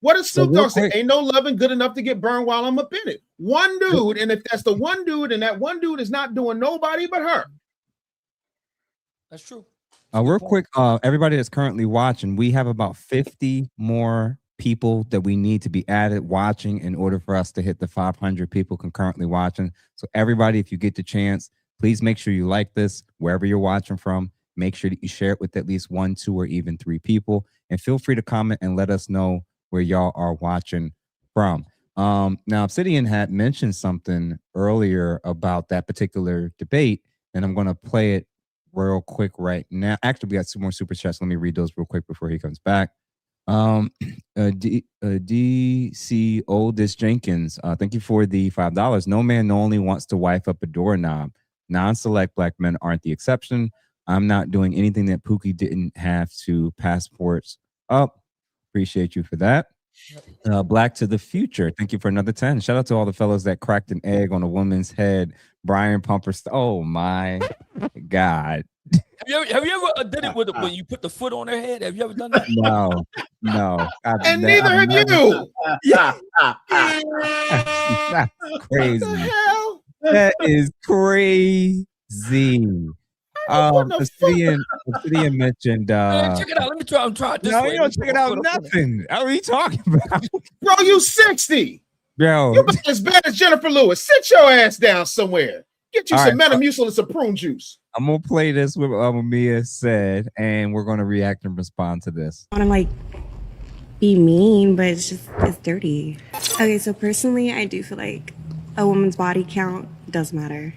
what does Snoop Dogg say? Ain't no loving good enough to get burned while I'm up in it. One dude, and if that's the one dude, and that one dude is not doing nobody but her. That's true. Real quick, everybody that's currently watching, we have about 50 more people that we need to be added watching in order for us to hit the 500 people concurrently watching. So everybody, if you get the chance, please make sure you like this wherever you're watching from. Make sure that you share it with at least 1, 2, or even 3 people. And feel free to comment and let us know where y'all are watching from. Now Obsidian had mentioned something earlier about that particular debate, and I'm going to play it real quick right now. Actually, we got some more super chats. Let me read those real quick before he comes back. DC Oldest Jenkins, thank you for the $5. No man only wants to wife up a doorknob. Non-select black men aren't the exception. I'm not doing anything that Pookie didn't have to passports up. Appreciate you for that. Black to the Future, thank you for another 10. Shout out to all the fellows that cracked an egg on a woman's head. Brian Pumper. Oh my God. Have you ever did it with when you put the foot on her head? Have you ever done that? No. And neither have you. That's crazy. What the hell? That is crazy. Obsidian mentioned. Check it out. Let me try. I'm trying this No, way. you don't check it out. Nothing. What are you talking about, Bro, you 60. bro? You about as bad as Jennifer Lewis. Sit your ass down somewhere. Get you All some right, Metamucil and some prune juice. I'm gonna play this with what Mia said, and we're gonna react and respond to this. I want to like be mean, but it's dirty. Okay, so personally, I do feel like a woman's body count does matter.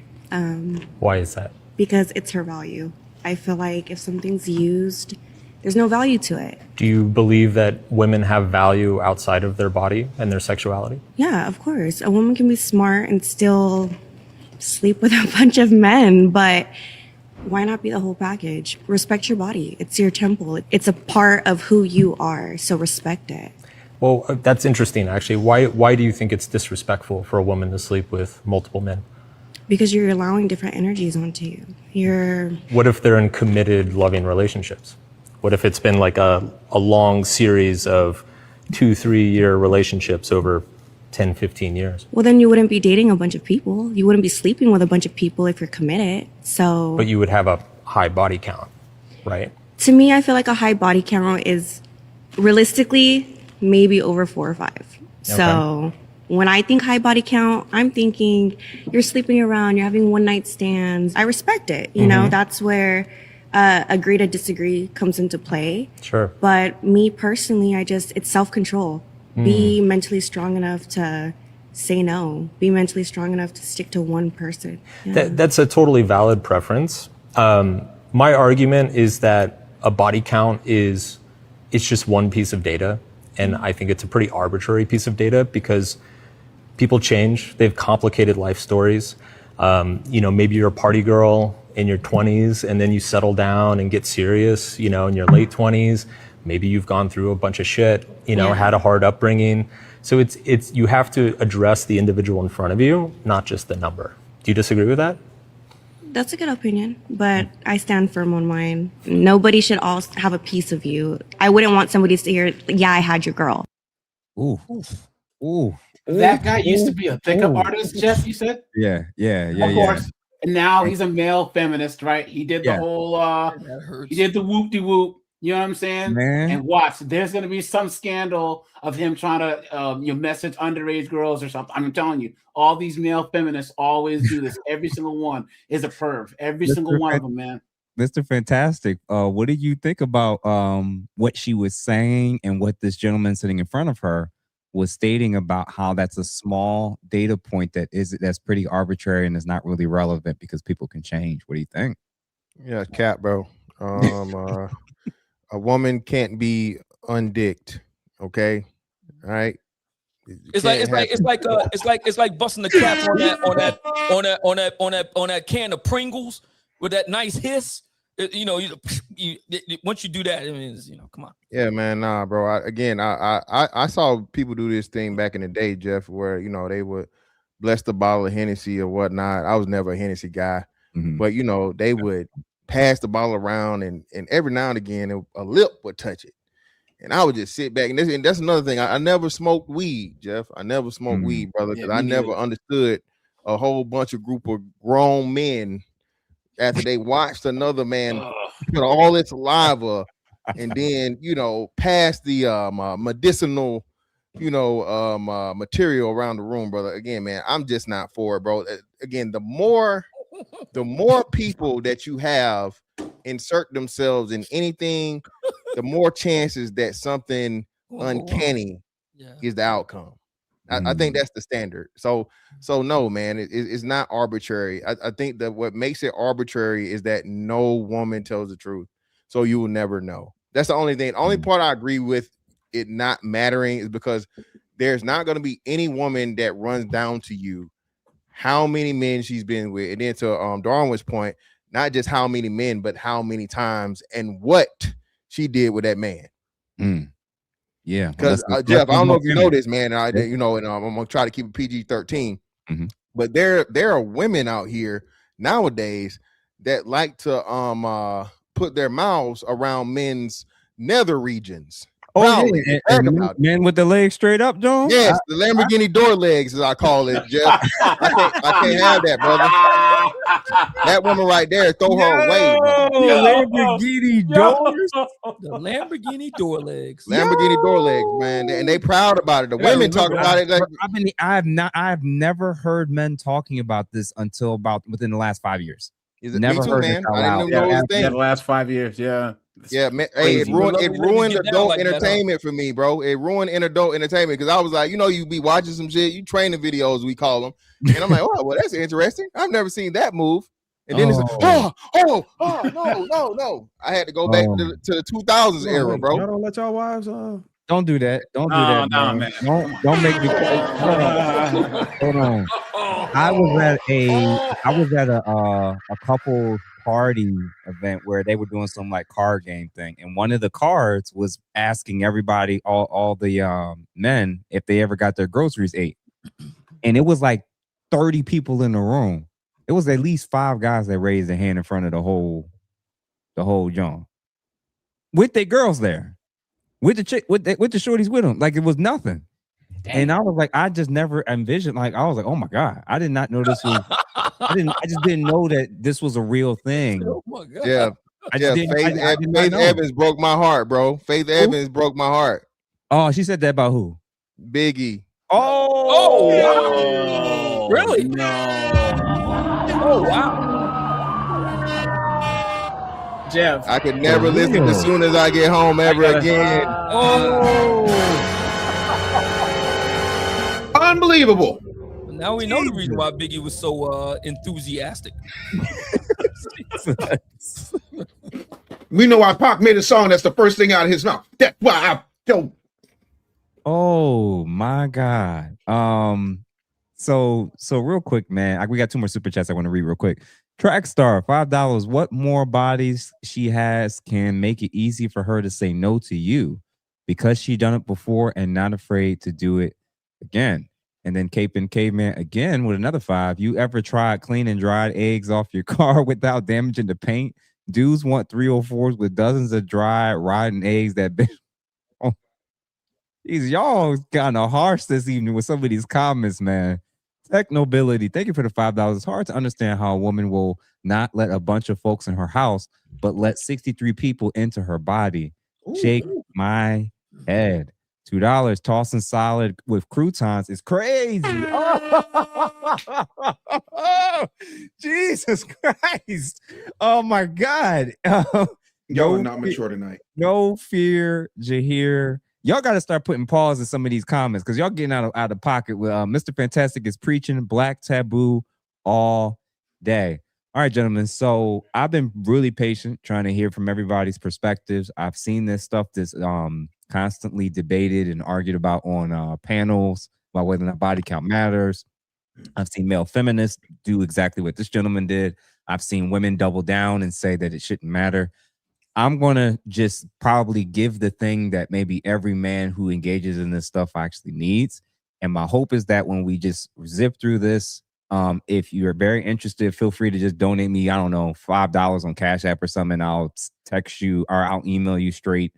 Why is that? Because it's her value. I feel like if something's used, there's no value to it. Do you believe that women have value outside of their body and their sexuality? Yeah, of course. A woman can be smart and still sleep with a bunch of men, but why not be the whole package? Respect your body. It's your temple. It's a part of who you are, so respect it. Well, that's interesting, actually. Why do you think it's disrespectful for a woman to sleep with multiple men? Because you're allowing different energies onto you. What if they're in committed, loving relationships? What if it's been like a long series of 2-3 year relationships over 10, 15 years? Well, then you wouldn't be dating a bunch of people. You wouldn't be sleeping with a bunch of people if you're committed. So, But you would have a high body count, right? to me, I feel like a high body count is realistically maybe over 4 or 5. So when I think high body count, I'm thinking you're sleeping around, you're having one night stands. I respect it. You know, that's where agree to disagree comes into play. Sure. But me personally, it's self-control. Be mentally strong enough to say no. Be mentally strong enough to stick to one person. Yeah. That's a totally valid preference. My argument is that a body count it's just one piece of data. And I think it's a pretty arbitrary piece of data because people change. They have complicated life stories. Maybe you're a party girl in your 20s and then you settle down and get serious, in your late 20s. Maybe you've gone through a bunch of shit, had a hard upbringing. So it's you have to address the individual in front of you, not just the number. Do you disagree with that? That's a good opinion, but I stand firm on mine. Nobody should all have a piece of you. I wouldn't want somebody to hear, yeah, I had your girl. Ooh. That guy used to be a pickup artist, Jeff, you said? Yeah. Of course. And now he's a male feminist, right? He did the whole he did the whoop-de-whoop. You know what I'm saying? Man. And watch, there's gonna be some scandal of him trying to message underage girls or something. I'm telling you, all these male feminists always do this. Every single one is a perv. Every single one of them, man. Mr. Fantastic, what do you think about what she was saying and what this gentleman sitting in front of her was stating about how that's a small data point that's pretty arbitrary and is not really relevant because people can change? What do you think? Yeah, it's cap, bro. A woman can't be undicked. Okay, all right. It's like busting the cap on that can of Pringles with that nice hiss. Once you do that, it means come on. Yeah, man, nah, bro. I saw people do this thing back in the day, Jeff, where they would bless the bottle of Hennessy or whatnot. I was never a Hennessy guy, but they would pass the bottle around, and every now and again a lip would touch it, and I would just sit back. And that's another thing. I never smoked weed, Jeff. I never smoked weed, brother, because I never understood a whole bunch of group of grown men after they watched another man put all its saliva and then pass the medicinal material around the room, brother. Again, man, I'm just not for it, bro. Again, the more people that you have insert themselves in anything, the more chances that something uncanny is the outcome. I think that's the standard. So no, man, it's not arbitrary. I think that what makes it arbitrary is that no woman tells the truth, so you will never know. That's the only thing. Only part I agree with it not mattering is because there's not going to be any woman that runs down to you how many men she's been with, and then to Darwin's point, not just how many men, but how many times and what she did with that man. Yeah, because Jeff, I don't know if you know this, man. And I'm gonna try to keep it PG-13. But there are women out here nowadays that like to put their mouths around men's nether regions. Oh, yeah. And men with the legs straight up, John. Yes, the Lamborghini door legs, as I call it, Jeff. I can't have that, brother. That woman right there, throw her away. Lamborghini doors. The Lamborghini door legs. Lamborghini door legs, man, and they proud about it. The women talk about it. Like, I've never heard men talking about this until about within the last 5 years. Never heard it out loud. Yeah, the last 5 years. Yeah. Yeah, man. Hey, it ruined adult entertainment for me, bro. It ruined adult entertainment because I was like, you be watching some shit, you training videos, we call them, and I'm like, oh, well, that's interesting. I've never seen that move. And then it's like, no. I had to go back to the 2000s era, bro. Y'all don't let y'all wives Don't do that. Don't do that, man. Don't make me. Hold on. I was at a couple party event where they were doing some like card game thing, and one of the cards was asking everybody, all the men, if they ever got their groceries ate, and it was like 30 people in the room. It was at least 5 guys that raised their hand in front of the whole John, with their girls there, with the chick, with the shorties with them, like it was nothing. Dang. And I was like, I just never envisioned, like, I was like, oh my God, I did not know this was, I just didn't know that this was a real thing. Oh my God. Yeah. Faith Evans broke my heart, bro. Faith Evans broke my heart. Oh, she said that about who? Biggie. Oh, wow. Really? No. Oh, wow. Jeff. I could never listen as soon as I get home ever again. Unbelievable. Now we know the reason why Biggie was so enthusiastic. We know why Pac made a song that's the first thing out of his mouth. That's why I don't. Oh my God. So real quick, man. We got 2 more super chats I want to read real quick. Trackstar, $5. What more bodies she has can make it easy for her to say no to you because she done it before and not afraid to do it again. And then Cape and Caveman again with another 5. You ever tried cleaning dried eggs off your car without damaging the paint? Dudes want 304s with dozens of dry, rotten eggs that been. Oh, y'all kind of harsh this evening with some of these comments, man. Tech Nobility, thank you for the $5. It's hard to understand how a woman will not let a bunch of folks in her house, but let 63 people into her body. Shake my head. $2 tossing salad with croutons is crazy. Oh, Jesus Christ. Oh my God. Y'all are not mature tonight. No fear, Jahir. Y'all got to start putting pause in some of these comments because y'all getting out of pocket with Mr. Fantastic is preaching black taboo all day. All right, gentlemen. So I've been really patient trying to hear from everybody's perspectives. I've seen this stuff that's constantly debated and argued about on panels about whether or not body count matters. I've seen male feminists do exactly what this gentleman did. I've seen women double down and say that it shouldn't matter. I'm going to just probably give the thing that maybe every man who engages in this stuff actually needs. And my hope is that when we just zip through this, if you're very interested, feel free to just donate me, I don't know, $5 on Cash App or something. I'll text you or I'll email you straight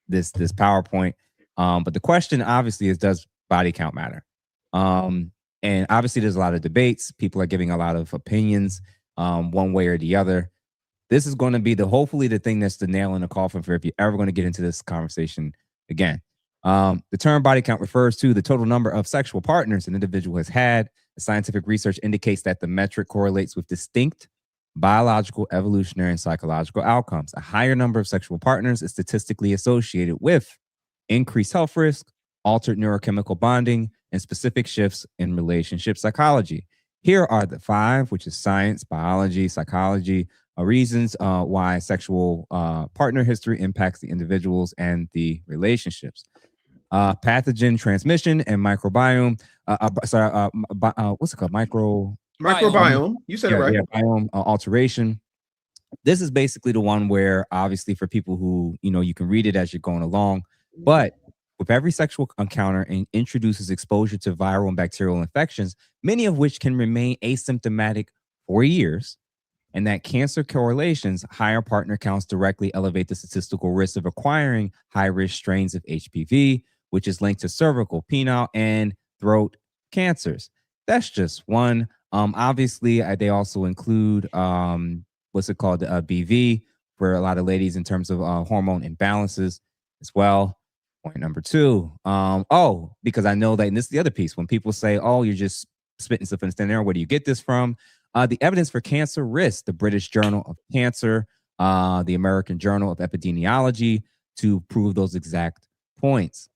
this PowerPoint. But the question obviously is, does body count matter? And obviously there's a lot of debates. People are giving a lot of opinions one way or the other. This is going to be hopefully the thing that's the nail in the coffin for if you're ever going to get into this conversation again. The term body count refers to the total number of sexual partners an individual has had. The scientific research indicates that the metric correlates with distinct biological, evolutionary, and psychological outcomes. A higher number of sexual partners is statistically associated with increased health risk, altered neurochemical bonding, and specific shifts in relationship psychology. Here are the 5, which is science, biology, psychology, reasons why sexual partner history impacts the individuals and the relationships. Pathogen transmission and microbiome. What's it called? Microbiome. You said it right. Biome alteration. This is basically the one where, obviously, for people who, you can read it as you're going along, but with every sexual encounter, and introduces exposure to viral and bacterial infections, many of which can remain asymptomatic for years, and that cancer correlations, higher partner counts directly elevate the statistical risk of acquiring high-risk strains of HPV, which is linked to cervical, penile, and throat cancers. That's just one. Obviously, they also include what's it called, BV, for a lot of ladies in terms of hormone imbalances as well. Point number 2. Because I know that, and this is the other piece, when people say, "Oh, you're just spitting stuff in thin air," where do you get this from? The evidence for cancer risk, the British Journal of Cancer, the American Journal of Epidemiology, to prove those exact points.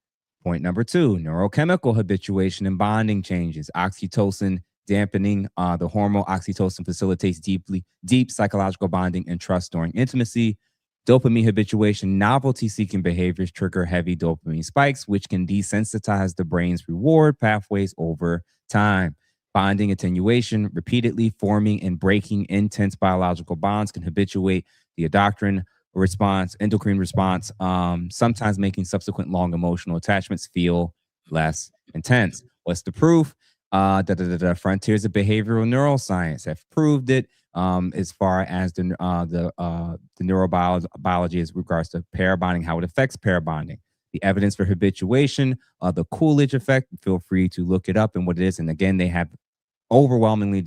Point number 2, neurochemical habituation and bonding changes. Oxytocin dampening, the hormone oxytocin facilitates deep psychological bonding and trust during intimacy. Dopamine habituation, novelty-seeking behaviors trigger heavy dopamine spikes, which can desensitize the brain's reward pathways over time. Bonding attenuation, repeatedly forming and breaking intense biological bonds can habituate the endocrine response, sometimes making subsequent long emotional attachments feel less intense. What's the proof? Frontiers of behavioral neuroscience have proved it. As far as the neurobiology as regards to pair bonding, how it affects pair bonding. The evidence for habituation, the Coolidge effect, feel free to look it up and what it is. And again, they have overwhelmingly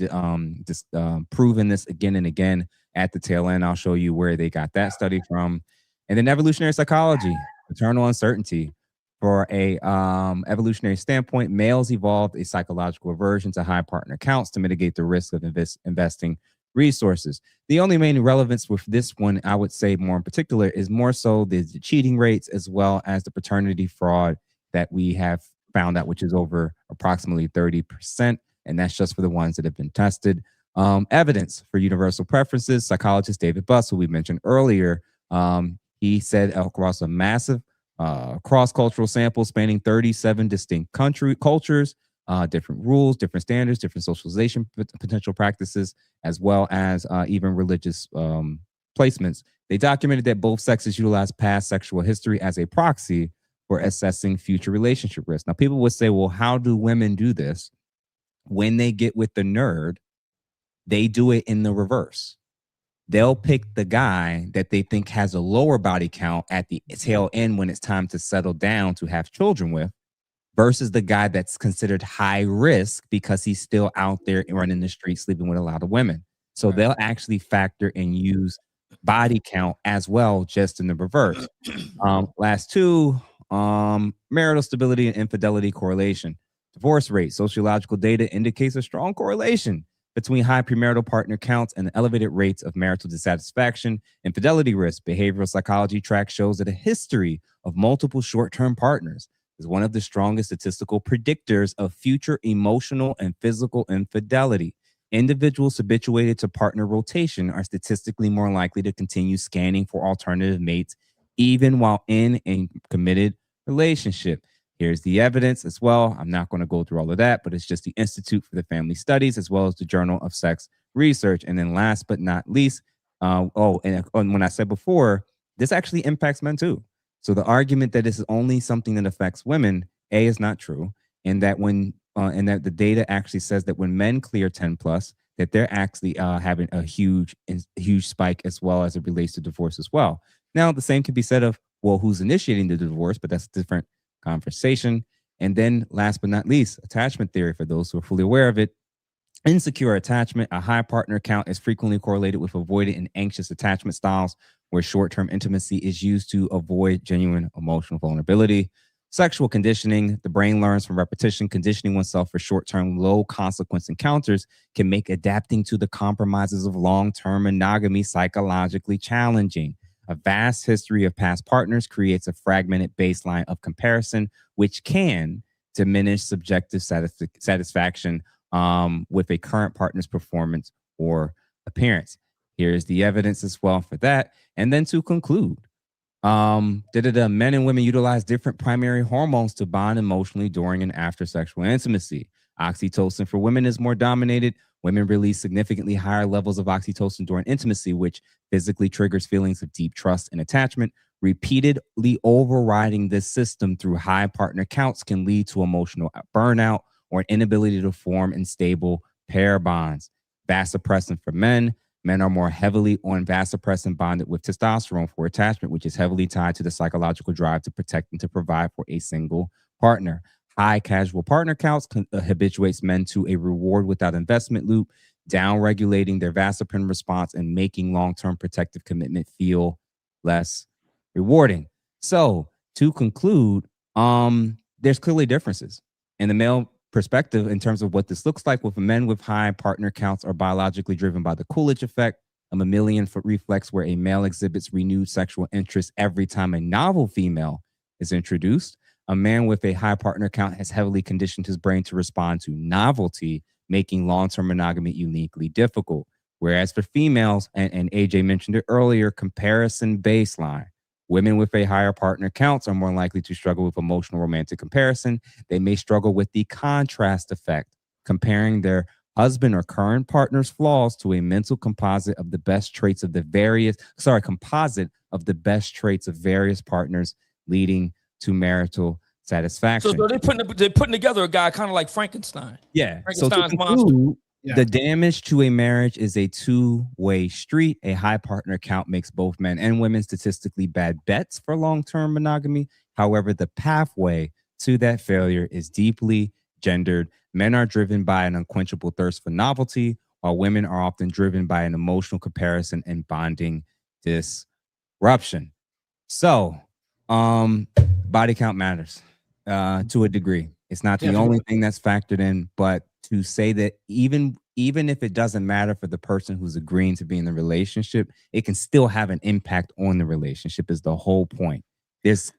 proven this again and again at the tail end. I'll show you where they got that study from. And then evolutionary psychology, maternal uncertainty. For a evolutionary standpoint, males evolved a psychological aversion to high partner counts to mitigate the risk of investing resources. The only main relevance with this one, I would say more in particular, is more so the cheating rates as well as the paternity fraud that we have found out, which is over approximately 30%. And that's just for the ones that have been tested. Evidence for universal preferences. Psychologist David Buss, who we mentioned earlier, he said across a massive cross-cultural sample spanning 37 distinct cultures, different rules, different standards, different socialization potential practices, as well as even religious placements. They documented that both sexes utilize past sexual history as a proxy for assessing future relationship risk. Now, people would say, well, how do women do this? When they get with the nerd, they do it in the reverse. They'll pick the guy that they think has a lower body count at the tail end when it's time to settle down to have children with, versus the guy that's considered high risk because he's still out there running the street sleeping with a lot of women. So they'll actually factor and use body count as well, just in the reverse. Last 2, marital stability and infidelity correlation. Divorce rate. Sociological data indicates a strong correlation between high premarital partner counts and elevated rates of marital dissatisfaction. Infidelity risk. Behavioral psychology track shows that a history of multiple short-term partners is one of the strongest statistical predictors of future emotional and physical infidelity. Individuals habituated to partner rotation are statistically more likely to continue scanning for alternative mates, even while in a committed relationship. Here's the evidence as well. I'm not going to go through all of that, but it's just the Institute for the Family Studies, as well as the Journal of Sex Research. And then last but not least, and when I said before, this actually impacts men too. So the argument that this is only something that affects women, A, is not true. And that and that the data actually says that when men clear 10 plus, that they're actually having a huge spike as well as it relates to divorce as well. Now, the same can be said of, well, who's initiating the divorce, but that's a different conversation. And then last but not least, attachment theory, for those who are fully aware of it. Insecure attachment, a high partner count is frequently correlated with avoidant and anxious attachment styles, where short-term intimacy is used to avoid genuine emotional vulnerability. Sexual conditioning, the brain learns from repetition. Conditioning oneself for short-term low-consequence encounters can make adapting to the compromises of long-term monogamy psychologically challenging. A vast history of past partners creates a fragmented baseline of comparison, which can diminished subjective satisfaction with a current partner's performance or appearance. Here's the evidence as well for that. And then to conclude, men and women utilize different primary hormones to bond emotionally during and after sexual intimacy. Oxytocin for women is more dominated. Women release significantly higher levels of oxytocin during intimacy, which physically triggers feelings of deep trust and attachment. Repeatedly overriding this system through high partner counts can lead to emotional burnout or an inability to form and stable pair bonds. Vasopressin for men. Men are more heavily on vasopressin bonded with testosterone for attachment, which is heavily tied to the psychological drive to protect and to provide for a single partner. High casual partner counts habituates men to a reward without investment loop, down-regulating their vasopressin response and making long-term protective commitment feel less rewarding. So to conclude, there's clearly differences in the male perspective in terms of what this looks like. With men with high partner counts are biologically driven by the Coolidge effect, a mammalian foot reflex where a male exhibits renewed sexual interest every time a novel female is introduced. A man with a high partner count has heavily conditioned his brain to respond to novelty, making long-term monogamy uniquely difficult. Whereas for females, and AJ mentioned it earlier, comparison baseline. Women with a higher partner counts are more likely to struggle with emotional romantic comparison. They may struggle with the contrast effect, comparing their husband or current partner's flaws to a mental composite of the best traits of various partners, leading to marital satisfaction. So they're putting together a guy kind of like Frankenstein. Yeah. Frankenstein's so to monster. conclude, the damage to a marriage is a two-way street. A high partner count makes both men and women statistically bad bets for long-term monogamy. However, the pathway to that failure is deeply gendered. Men are driven by an unquenchable thirst for novelty, while women are often driven by an emotional comparison and bonding disruption. So, body count matters to a degree. It's not the only thing that's factored in, but to say that even if it doesn't matter for the person who's agreeing to be in the relationship, it can still have an impact on the relationship is the whole point. There's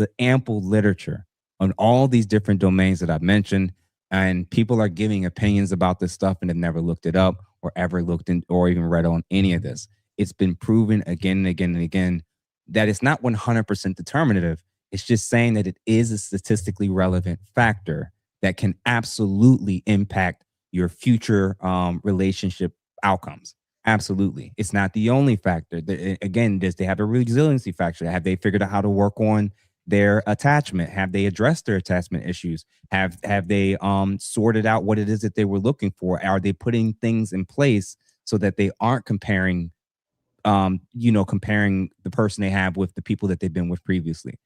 an ample literature on all these different domains that I've mentioned, and people are giving opinions about this stuff and have never looked it up or ever looked in or even read on any of this. It's been proven again and again and again that it's not 100% determinative. It's just saying that it is a statistically relevant factor that can absolutely impact your future relationship outcomes. Absolutely. It's not the only factor. Again, they have a resiliency factor? Have they figured out how to work on their attachment? Have they addressed their attachment issues? Have they sorted out what it is that they were looking for? Are they putting things in place so that they aren't comparing the person they have with the people that they've been with previously?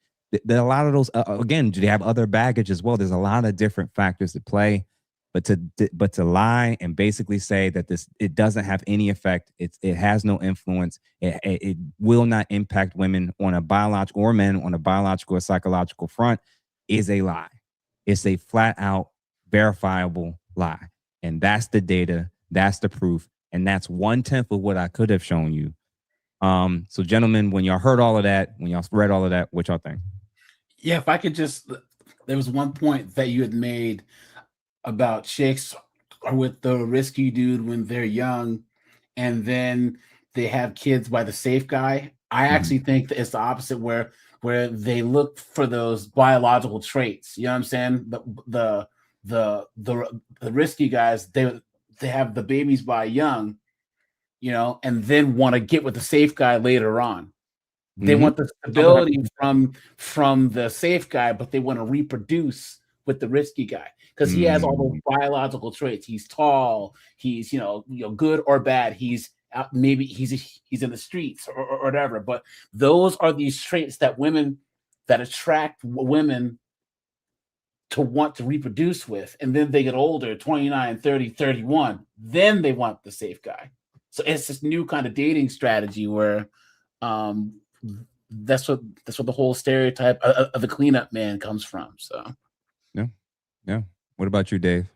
There are a lot of those. Again, do they have other baggage as well? There's a lot of different factors at play, but to lie and basically say that it doesn't have any effect, it has no influence, it will not impact women on a biological or men on a biological or psychological front is a lie. It's a flat out verifiable lie, and that's the data, that's the proof, and that's 1/10 of what I could have shown you. So, gentlemen, when y'all heard all of that, when y'all read all of that, what y'all think? Yeah, if I could just, there was one point that you had made about chicks are with the risky dude when they're young, and then they have kids by the safe guy. I actually think that it's the opposite, where they look for those biological traits. You know what I'm saying? The risky guys, they have the babies by young, and then want to get with the safe guy later on. They want the stability from the safe guy, but they want to reproduce with the risky guy because he has all those biological traits. He's tall. He's good or bad. He's out, maybe he's in the streets or whatever. But those are these traits that attract women to want to reproduce with. And then they get older, 29, 30, 31. Then they want the safe guy. So it's this new kind of dating strategy where that's what the whole stereotype of the cleanup man comes from. So yeah. What about you, Dave?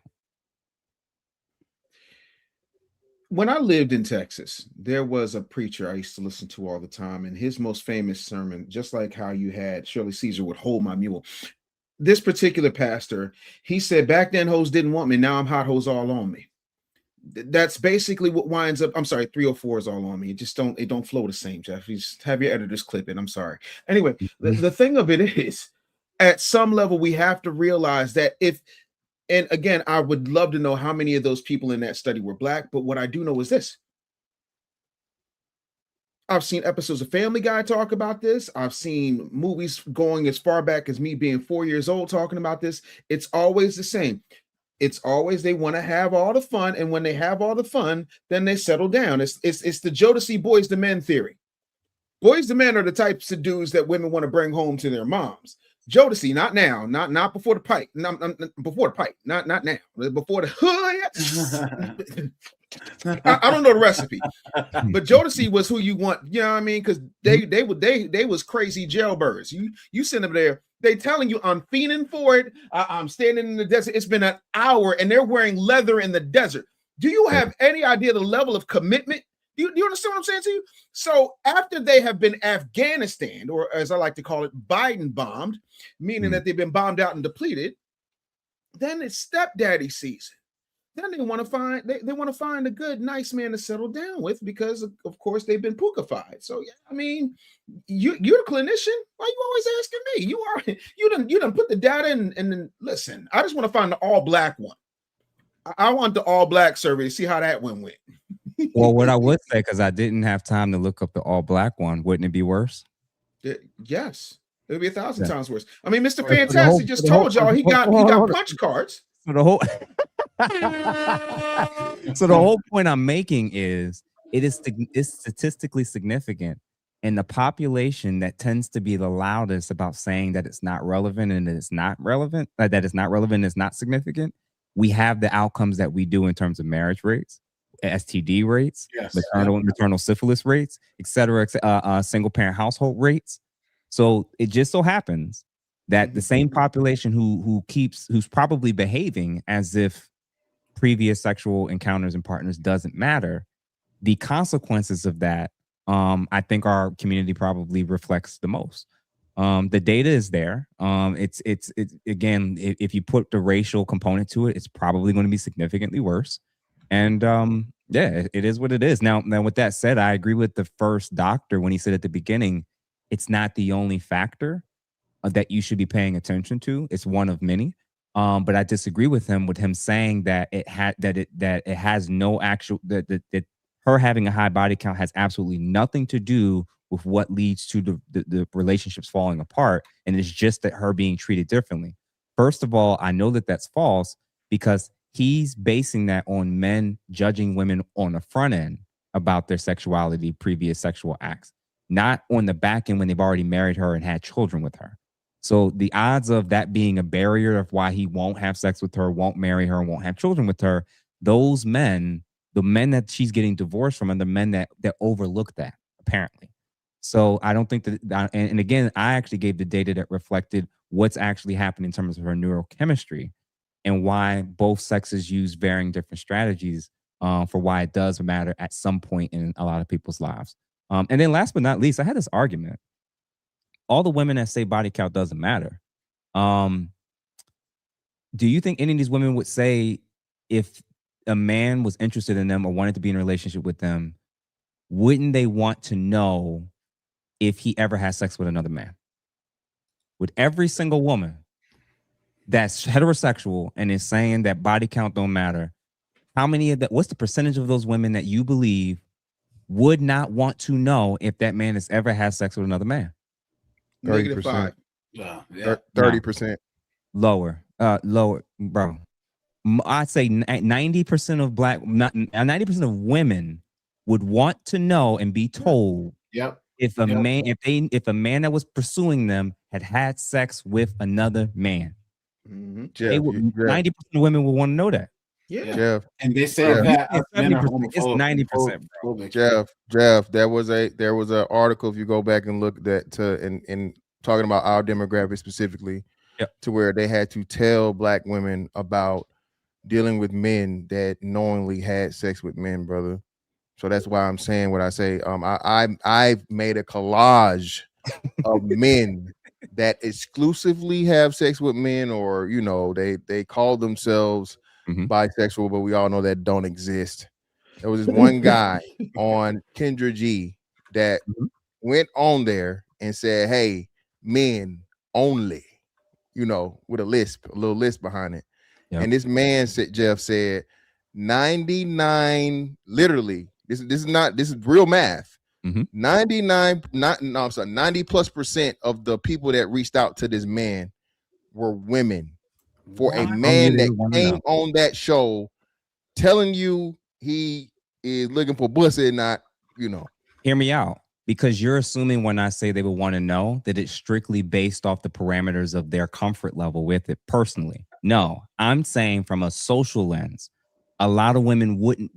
When I lived in Texas, there was a preacher I used to listen to all the time, and his most famous sermon, just like how you had Shirley Caesar would hold my mule, this particular pastor, he said back then hoes didn't want me. Now I'm hot hoes all on me. That's basically what winds up. I'm sorry, 304 is all on me. It don't flow the same, Jeff. You just have your editors clip it. I'm sorry. Anyway, the thing of it is, at some level, we have to realize that and again, I would love to know how many of those people in that study were black, but what I do know is this. I've seen episodes of Family Guy talk about this. I've seen movies going as far back as me being 4 years old talking about this. It's always the same. It's always they want to have all the fun, and when they have all the fun, then they settle down. It's the Jodeci boys to men theory. Boys to men are the types of dudes that women want to bring home to their moms. Jodeci, not now, not before the pipe, not before the pipe, not now, before the hood. I don't know the recipe, but Jodeci was who you want. You know what I mean? Because they was crazy jailbirds. You send them there. They telling you I'm fiending for it. I'm standing in the desert. It's been an hour, and they're wearing leather in the desert. Do you have any idea the level of commitment? Do you understand what I'm saying to you? So after they have been Afghanistan, or as I like to call it, Biden bombed, meaning that they've been bombed out and depleted, then it's stepdaddy season. Then they want to find a good, nice man to settle down with because, of course, they've been pookified. So yeah, I mean, you're a clinician. Why you always asking me? You done put the data in, and then listen. I just want to find the all black one. I want the all black survey to see how that one went. Well, what I would say, because I didn't have time to look up the all black one, wouldn't it be worse? Yes, it would be 1,000 times worse. I mean, Mr. Fantastic just told y'all he got punch cards. So the whole so the whole point I'm making is it's statistically significant, and the population that tends to be the loudest about saying that it's not relevant and that it's not relevant, is not significant. We have the outcomes that we do in terms of marriage rates, STD rates, maternal syphilis rates, etc., single parent household rates. So it just so happens that the same population who's probably behaving as if previous sexual encounters and partners doesn't matter, the consequences of that, I think our community probably reflects the most. The data is there. It's again, if you put the racial component to it, it's probably going to be significantly worse. And yeah, it is what it is. Now, with that said, I agree with the first doctor when he said at the beginning, it's not the only factor that you should be paying attention to. It's one of many. But I disagree with him saying that it has no actual that her having a high body count has absolutely nothing to do with what leads to the relationships falling apart, and it's just that her being treated differently. First of all, I know that that's false because he's basing that on men judging women on the front end about their sexuality, previous sexual acts, not on the back end when they've already married her and had children with her. So the odds of that being a barrier of why he won't have sex with her, won't marry her, and won't have children with her, those men, the men that she's getting divorced from, are the men that overlook that, apparently. So I don't think that, and again, I actually gave the data that reflected what's actually happening in terms of her neurochemistry and why both sexes use varying different strategies for why it does matter at some point in a lot of people's lives. And then last but not least, I had this argument. All the women that say body count doesn't matter. Do you think any of these women would say if a man was interested in them or wanted to be in a relationship with them, wouldn't they want to know if he ever has sex with another man? Would every single woman that's heterosexual and is saying that body count don't matter, how many of that, what's the percentage of those women that you believe would not want to know if that man has ever had sex with another man? 30%. Yeah. 30%. Lower, bro. I'd say 90% of 90% of women would want to know and be told if a man, if a man that was pursuing them had sex with another man. Jeff, 90% of women would want to know that. Yeah. Jeff, And they say that it's 90%. Bro. Jeff, there was an article, if you go back and look in talking about our demographic specifically, to where they had to tell black women about dealing with men that knowingly had sex with men, brother. So that's why I'm saying what I say. I've made a collage of men that exclusively have sex with men, or you know, they call themselves bisexual, but we all know that don't exist. There was this one guy on Kendra G that went on there and said, "Hey, men only," you know, with a little lisp behind it. Yep. And this man said, Jeff said, 99, literally, this is real math. 90+% of the people that reached out to this man were women. For a man that came on that show telling you he is looking for pussy, not, you know. Hear me out. Because you're assuming when I say they would want to know that it's strictly based off the parameters of their comfort level with it personally. No, I'm saying from a social lens, a lot of women wouldn't,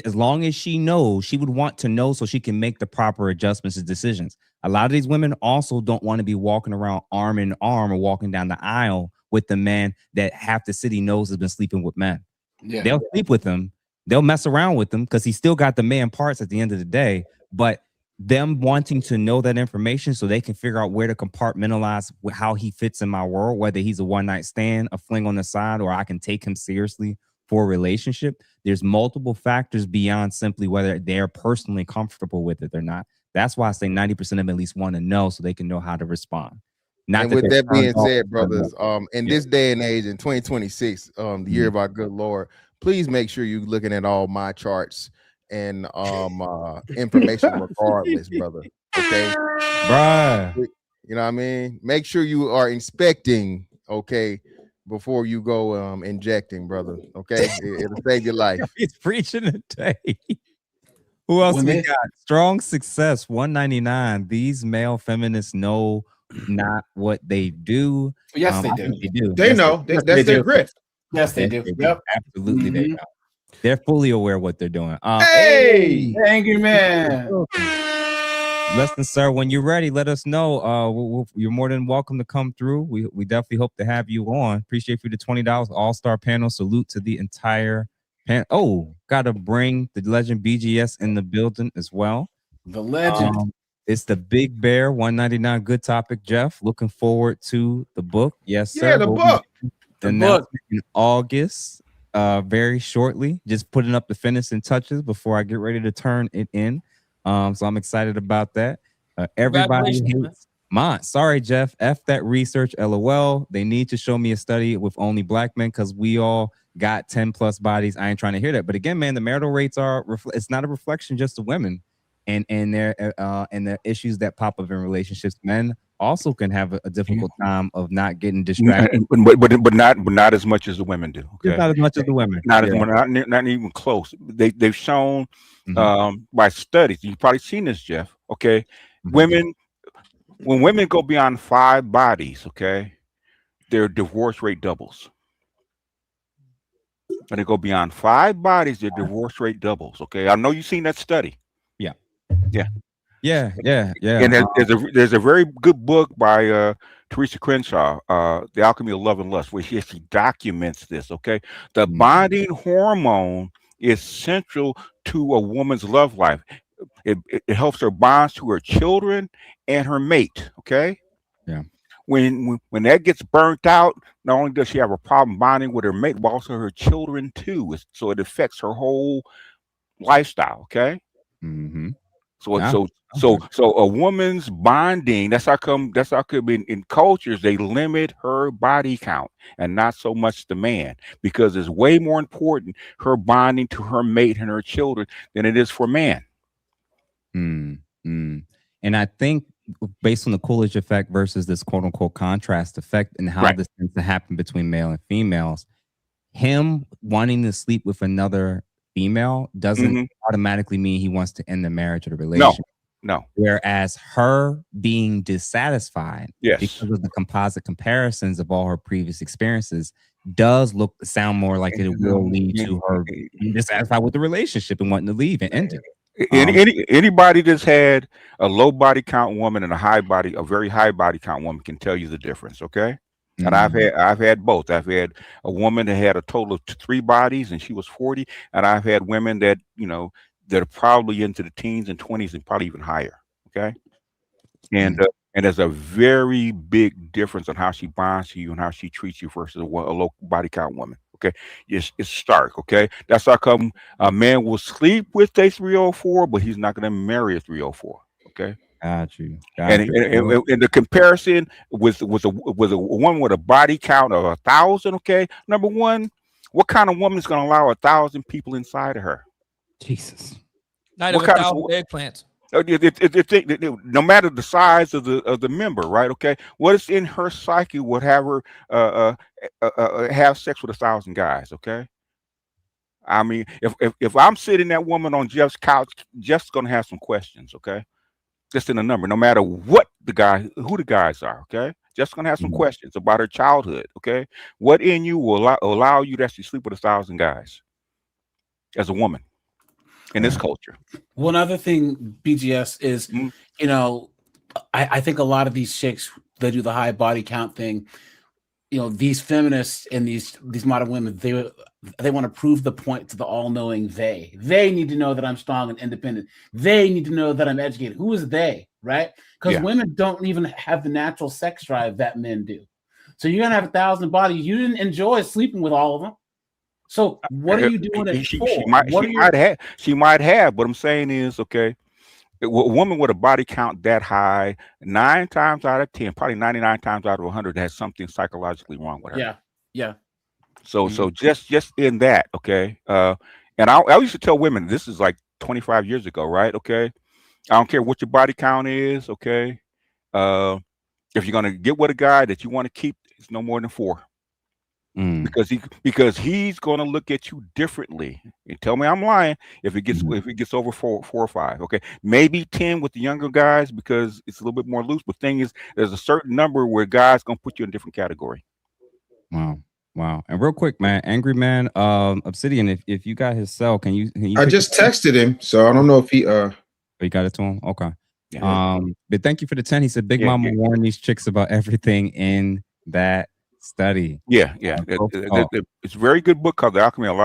as long as she knows, she would want to know so she can make the proper adjustments and decisions. A lot of these women also don't want to be walking around arm in arm or walking down the aisle with the man that half the city knows has been sleeping with men. Yeah. They'll sleep with him. They'll mess around with him because he still got the man parts at the end of the day. But them wanting to know that information so they can figure out where to compartmentalize how he fits in my world, whether he's a one-night stand, a fling on the side, or I can take him seriously for a relationship. There's multiple factors beyond simply whether they're personally comfortable with it or not. That's why I say 90% of them at least want to know so they can know how to respond. Not and that with that being said, off. brothers, in this day and age, in 2026, the year of our good Lord, please make sure you're looking at all my charts and information regardless, brother. Okay, bruh. You know what I mean? Make sure you are inspecting, okay, before you go injecting, brother. Okay, it'll save your life. It's preaching today. Who else we got? Strong Success 199. These male feminists know not what they do. Yes, they do. They do. They know. That's their grit. Yes, they do. Yep. Absolutely, they know. They're fully aware of what they're doing. Hey, angry man. Listen, sir, when you're ready, let us know. You're more than welcome to come through. We definitely hope to have you on. Appreciate you the $20 all-star panel. Salute to the entire panel. Oh, gotta bring the legend BGS in the building as well. The legend. It's the Big Bear 199. Good topic, Jeff. Looking forward to the book. Yes, sir. Yeah, the book. The book in August. Very shortly, just putting up the finishing touches before I get ready to turn it in. So I'm excited about that. Everybody hates mine. Sorry, Jeff. F that research. LOL. They need to show me a study with only black men because we all got 10+ bodies. I ain't trying to hear that. But again, man, the marital rates are. It's not a reflection just of women and the issues that pop up in relationships. Men also can have a difficult time of not getting distracted, but not as much as the women do. Okay? Not as much as the women. Not even close. They've shown by studies. You've probably seen this, Jeff. Okay, when women go beyond 5 bodies, okay, their divorce rate doubles. When they go beyond 5 bodies, their divorce rate doubles. Okay, I know you've seen that study. Yeah. And there's a very good book by Teresa Crenshaw, The Alchemy of Love and Lust, where she documents this. Okay, the bonding hormone is central to a woman's love life. It helps her bond to her children and her mate. Okay. Yeah. When that gets burnt out, not only does she have a problem bonding with her mate, but also her children too. So it affects her whole lifestyle. Okay. So a woman's bonding, that's how come in cultures they limit her body count and not so much the man, because it's way more important her bonding to her mate and her children than it is for man. And I think based on the Coolidge effect versus this quote unquote contrast effect and how this tends to happen between male and females, him wanting to sleep with another female doesn't automatically mean he wants to end the marriage or the relationship. No. Whereas her being dissatisfied because of the composite comparisons of all her previous experiences does sound more like it will lead to her being dissatisfied with the relationship and wanting to leave and end it. Anybody that's had a low body count woman and a very high body count woman can tell you the difference. Okay. And I've had both. I've had a woman that had a total of 3 bodies and she was 40. And I've had women that, that are probably into the teens and 20s and probably even higher. Okay. And And there's a very big difference on how she bonds to you and how she treats you versus a low body count woman. Okay, it's stark. Okay, that's how come a man will sleep with a 304, but he's not going to marry a 304. Okay. Got you. And, Got you. and the comparison with a woman with a body count of 1,000, okay. Number one, what kind of woman is going to allow 1,000 people inside of her? Jesus. Not What even kind of 1,000 eggplants. no matter the size of the member, right? Okay, what is in her psyche would have her have sex with 1,000 guys? Okay, I mean, if I'm sitting that woman on Jeff's couch, Jeff's gonna have some questions. Okay, just in a number, no matter what who the guys are. Okay, Jeff's gonna have some questions about her childhood. Okay, what in you will allow you to actually sleep with 1,000 guys as a woman in this culture? One other thing, BGS, is, you know, I think a lot of these chicks that do the high body count thing, you know, these feminists and these modern women, they want to prove the point to the all-knowing they. They need to know that I'm strong and independent. They need to know that I'm educated. Who is they, right? Because women don't even have the natural sex drive that men do. So you're gonna have 1,000 bodies. You didn't enjoy sleeping with all of them. So what are you doing it for? She might have. What I'm saying is, okay, a woman with a body count that high, 9 times out of 10, probably 99 times out of 100, has something psychologically wrong with her. Yeah. So just in that, okay. And I used to tell women, this is like 25 years ago, right? Okay, I don't care what your body count is, okay. If you're gonna get with a guy that you want to keep, it's no more than 4. Because he's going to look at you differently. And tell me I'm lying if it gets over 4 or 5. Okay, maybe 10 with the younger guys because it's a little bit more loose. But thing is, there's a certain number where guys going to put you in a different category. Wow. And real quick, man, Angry Man, Obsidian, if you got his cell, can you I just texted him, so I don't know if he you got it to him. Okay. But thank you for the 10. He said Big Mama warned these chicks about everything in that study. It's a very good book called The Alchemy of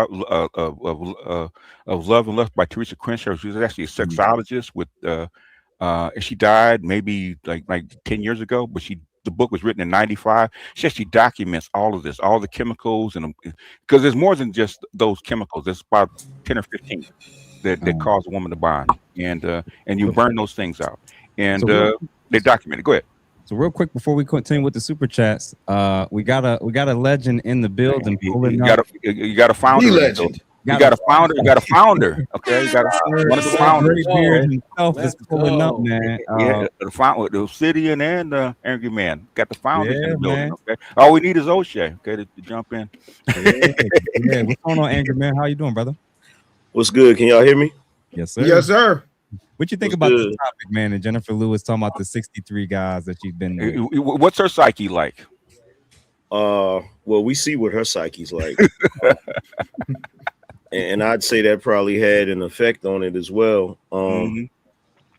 Love and Lust by Teresa Crenshaw. She was actually a sexologist with she died maybe like 10 years ago, but the book was written in 95. She actually documents all of this, all the chemicals, and because there's more than just those chemicals. There's about 10 or 15 that cause a woman to bond, and you burn those things out, and they document it. Go ahead. So real quick before we continue with the super chats, we got a legend in the building. You got a founder. Legend. You got a founder. You got a founder. Okay, you got one of the founders. Himself is pulling up, man. The founder, the Obsidian and the Angry Man. Got the founders in the building. Okay, all we need is O'Shea. Okay, to jump in. What's going on, Angry Man? How you doing, brother? What's good? Can y'all hear me? Yes, sir. Yes, sir. What you think about this topic, man? And Jennifer Lewis talking about the 63 guys that you've been with. What's her psyche like? Well, we see what her psyche's like. And I'd say that probably had an effect on it as well.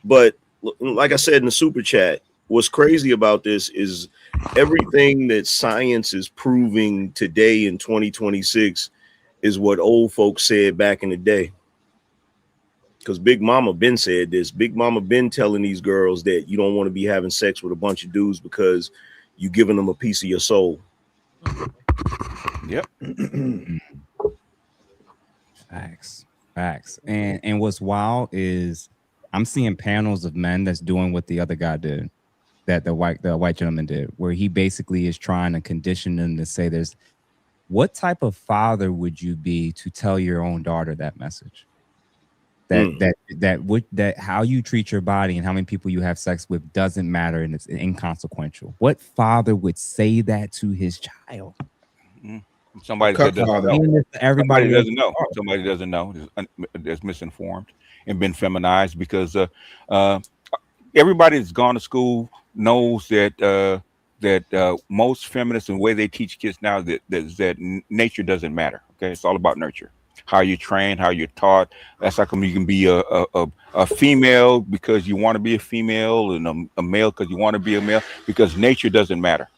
But like I said in the super chat, what's crazy about this is everything that science is proving today in 2026 is what old folks said back in the day. Because Big Mama Ben said this. Big Mama Ben telling these girls that you don't want to be having sex with a bunch of dudes because you giving them a piece of your soul. Yep. Facts. And what's wild is I'm seeing panels of men that's doing what the other guy did, that the white gentleman did, where he basically is trying to condition them to say what type of father would you be to tell your own daughter that message? That how you treat your body and how many people you have sex with doesn't matter and it's inconsequential. What father would say that to his child? Somebody that doesn't know. Everybody doesn't know. Somebody doesn't know. Is misinformed and been feminized because everybody that's gone to school knows that most feminists and the way they teach kids now that nature doesn't matter. Okay, it's all about nurture. How you train, how you're taught. That's how come you can be a female because you want to be a female, and a male because you want to be a male, because nature doesn't matter.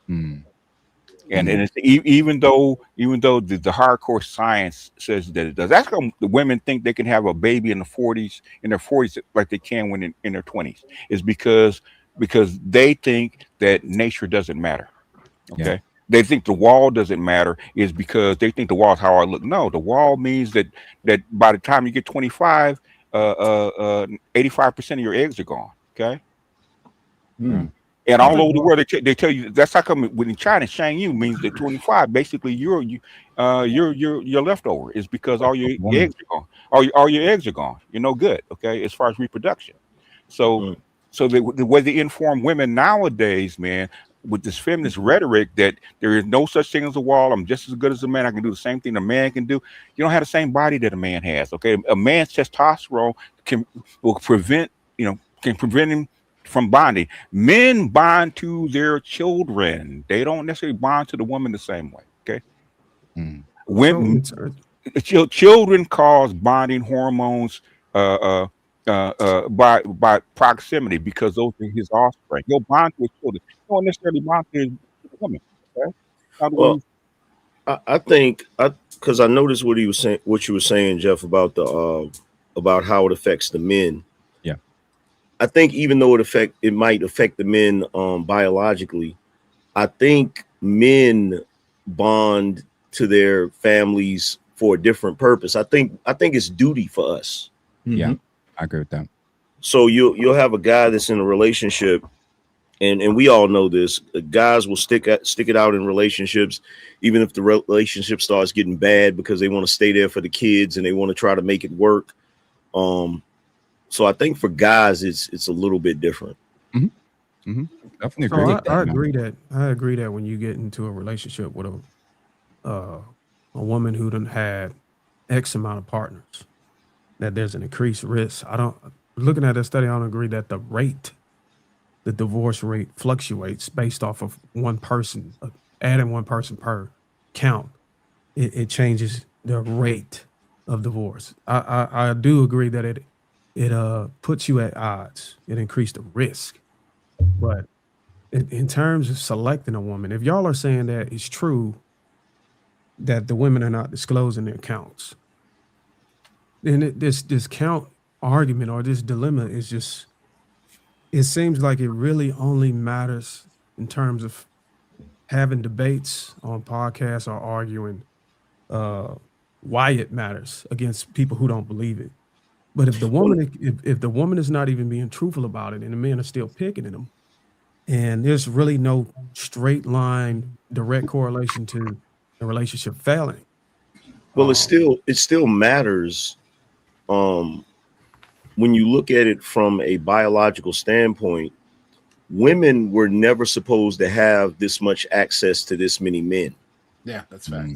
And it's, even though the hardcore science says that it does. That's how the women think they can have a baby in their 40s like they can when in their 20s. Is because because they think that nature doesn't matter. Yeah. Okay. They think the wall doesn't matter is because they think the wall is how I look. No, the wall means that by the time you get 25, 85% of your eggs are gone. Okay. Mm. And all over the world, they tell you that's how come when in China, Shang Yu means that 25, basically you're leftover. Is because all your eggs are gone. All your eggs are gone. You're no good. Okay, as far as reproduction. So the way they inform women nowadays, man, with this feminist rhetoric that there is no such thing as a wall. I'm just as good as a man. I can do the same thing a man can do. You don't have the same body that a man has. Okay, a man's testosterone will prevent him from bonding. Men bond to their children. They don't necessarily bond to the woman the same way. Okay. Women, children cause bonding hormones by proximity because those are his offspring. He'll bond to his children. He don't necessarily bond to his woman. Okay. Well, I think because I noticed what you were saying, Jeff, about about how it affects the men. I think even though it might affect the men biologically, I think men bond to their families for a different purpose. I think it's duty for us. Yeah, I agree with that. So you'll have a guy that's in a relationship, and we all know this. Guys will stick it out in relationships, even if the relationship starts getting bad, because they want to stay there for the kids and they want to try to make it work. So I think for guys, it's a little bit different. Definitely So agree. I agree that when you get into a relationship with a woman who done had X amount of partners, that there's an increased risk. Looking at that study, I don't agree that the divorce rate fluctuates based off of one person, adding one person per count. It changes the rate of divorce. I do agree that it puts you at odds. It increased the risk. But in terms of selecting a woman, if y'all are saying that it's true that the women are not disclosing their counts, then this count argument or this dilemma is just, it seems like it really only matters in terms of having debates on podcasts or arguing why it matters against people who don't believe it. But if the woman is not even being truthful about it and the men are still picking at them, and there's really no straight line direct correlation to the relationship failing. Well, it still matters when you look at it from a biological standpoint. Women were never supposed to have this much access to this many men. Yeah, that's fact.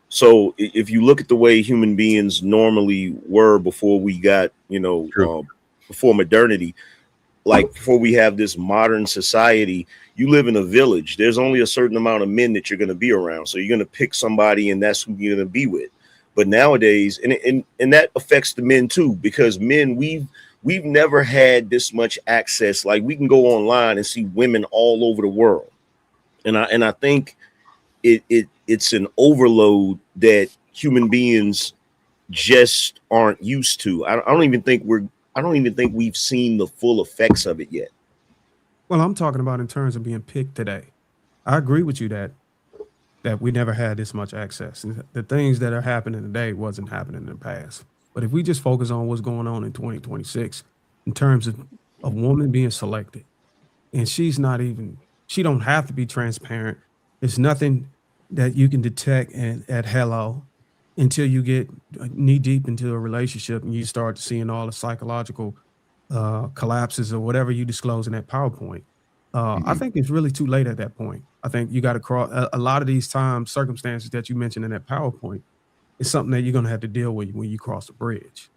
So if you look at the way human beings normally were before we got, before modernity, like before we have this modern society, you live in a village. There's only a certain amount of men that you're going to be around. So you're going to pick somebody and that's who you're going to be with. But nowadays, and that affects the men too, because men, we've never had this much access. Like we can go online and see women all over the world. And I think it's an overload that human beings just aren't used to. I don't even think we've seen the full effects of it yet. Well, I'm talking about in terms of being picked today. I agree with you that we never had this much access. And the things that are happening today wasn't happening in the past. But if we just focus on what's going on in 2026 in terms of a woman being selected, and she don't have to be transparent. There's nothing that you can detect at hello until you get knee deep into a relationship and you start seeing all the psychological collapses or whatever you disclose in that PowerPoint. I think it's really too late at that point. I think you got to cross a lot of these circumstances that you mentioned in that PowerPoint. It's something that you're going to have to deal with when you cross the bridge.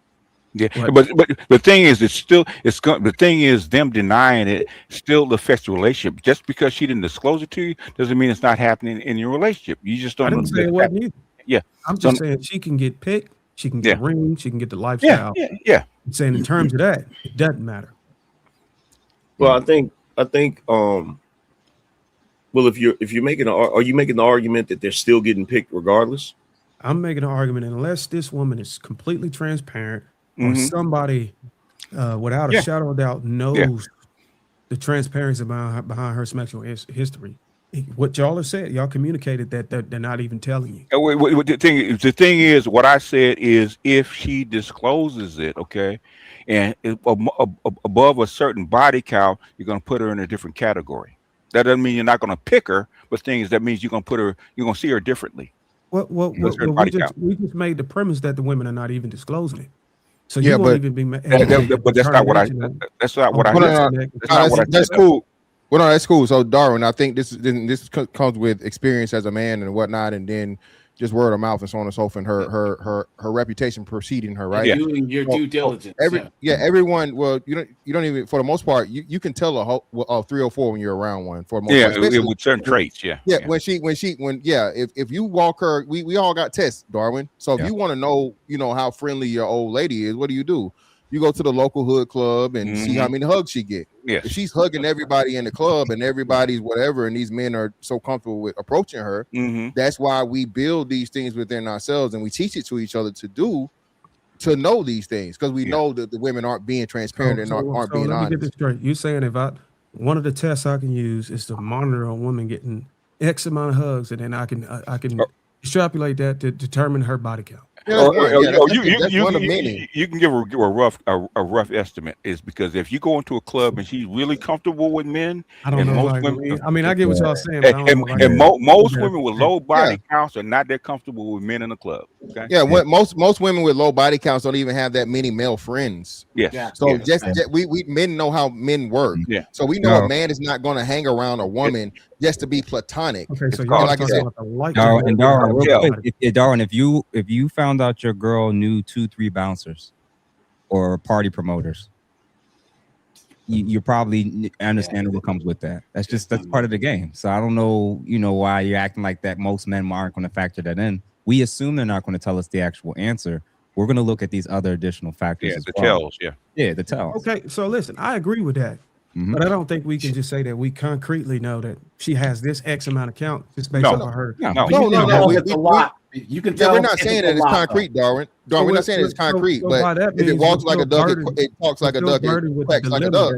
Yeah, but the thing is, the thing is, them denying it still affects the relationship. Just because she didn't disclose it to you doesn't mean it's not happening in your relationship. You just don't. I didn't say it wasn't either. Yeah, I'm just saying she can get picked, she can get ring, she can get the lifestyle. Yeah. I'm saying in terms of that, it doesn't matter. Well, I think well, if you're making are you making the argument that they're still getting picked regardless? I'm making an argument unless this woman is completely transparent or somebody without a shadow of doubt knows the transparency behind her sexual history. What y'all have said, y'all communicated that they're not even telling you. The thing is, what I said is, if she discloses it, okay, and above a certain body count, you're going to put her in a different category. That doesn't mean you're not going to pick her, but that means you're going to see her differently. We just made the premise that the women are not even disclosing it. So Yeah, you won't but- even be. But that's not what I. That's not what I. That's cool. Well, no, that's cool. So, Darwin, I think this comes with experience as a man and whatnot, and then just word of mouth and so on and so forth, and her reputation preceding her, right? Doing your due diligence. Everyone. Well, you don't even, for the most part, you can tell a 304 when you're around one. For the most part, with certain traits. Yeah. If you walk her, we all got tests, Darwin. So if you want to know, how friendly your old lady is, what do? You go to the local hood club and see how many hugs she get. Yes. If she's hugging everybody in the club and everybody's whatever, and these men are so comfortable with approaching her, that's why we build these things within ourselves and we teach it to each other to know these things, because we know that the women aren't being transparent and aren't being honest. Let me get this straight. You're saying one of the tests I can use is to monitor a woman getting X amount of hugs, and then I can extrapolate that to determine her body count. You can give a rough estimate, is because if you go into a club and she's really comfortable with men, I don't know. I get what y'all saying. And most women with low body counts are not that comfortable with men in the club. Okay? Yeah, most women with low body counts don't even have that many male friends. Yes. Yeah. So we men know how men work. Yeah. So we know a man is not going to hang around a woman just to be platonic. Okay, so y'all like I said, Darwin, if you found out your girl knew 2-3 bouncers or party promoters, you probably understand what comes with that. That's part of the game. So I don't know, why you're acting like that. Most men aren't going to factor that in. We assume they're not going to tell us the actual answer. We're going to look at these other additional factors. The tells. Yeah, the tells. Okay, so listen, I agree with that. But I don't think we can just say that we concretely know that she has this X amount of count just based off of her. No. It's a lot. You can tell. We're not saying that it's concrete, Darwin. We're not saying it's concrete, but if it walks like a duck, it talks like a duck, it quacks like a duck.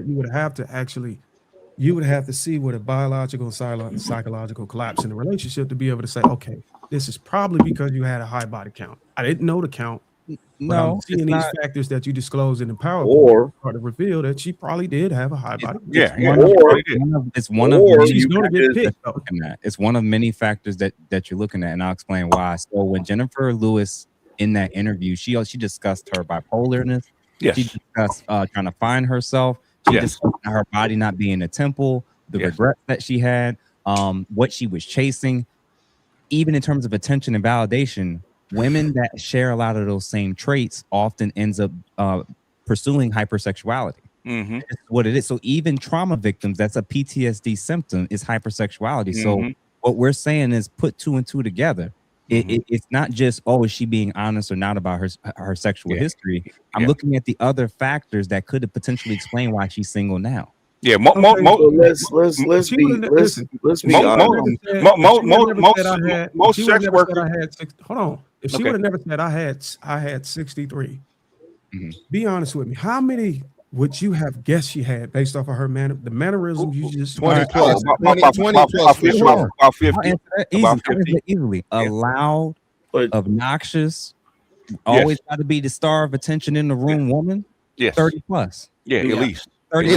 You would have to see what a biological and psychological collapse in the relationship to be able to say, okay, this is probably because you had a high body count. I didn't know the count. But I'm seeing these factors that you disclosed in the PowerPoint to reveal that she probably did have a high body. It's one of many factors that you're looking at, and I'll explain why. So when Jennifer Lewis in that interview, she discussed her bipolarness. Yes. She discussed trying to find herself. She discussed her body not being a temple, the regret that she had, what she was chasing, even in terms of attention and validation. Women that share a lot of those same traits often ends up pursuing hypersexuality. That's what it is. So even trauma victims, that's a PTSD symptom, is hypersexuality. So what we're saying is put 2 and 2 together. It's not just, is she being honest or not about her sexual history. I'm looking at the other factors that could potentially explain why she's single now. Yeah, let's be honest. Most sex workers. Hold on. If she would have never said I had 63, be honest with me. How many would you have guessed she had based off of her the mannerisms you just 20 plus, about 50. About 50. Easily. A loud, obnoxious, always got to be the star of attention in the room woman. 30 plus. Yeah, at least. 30 I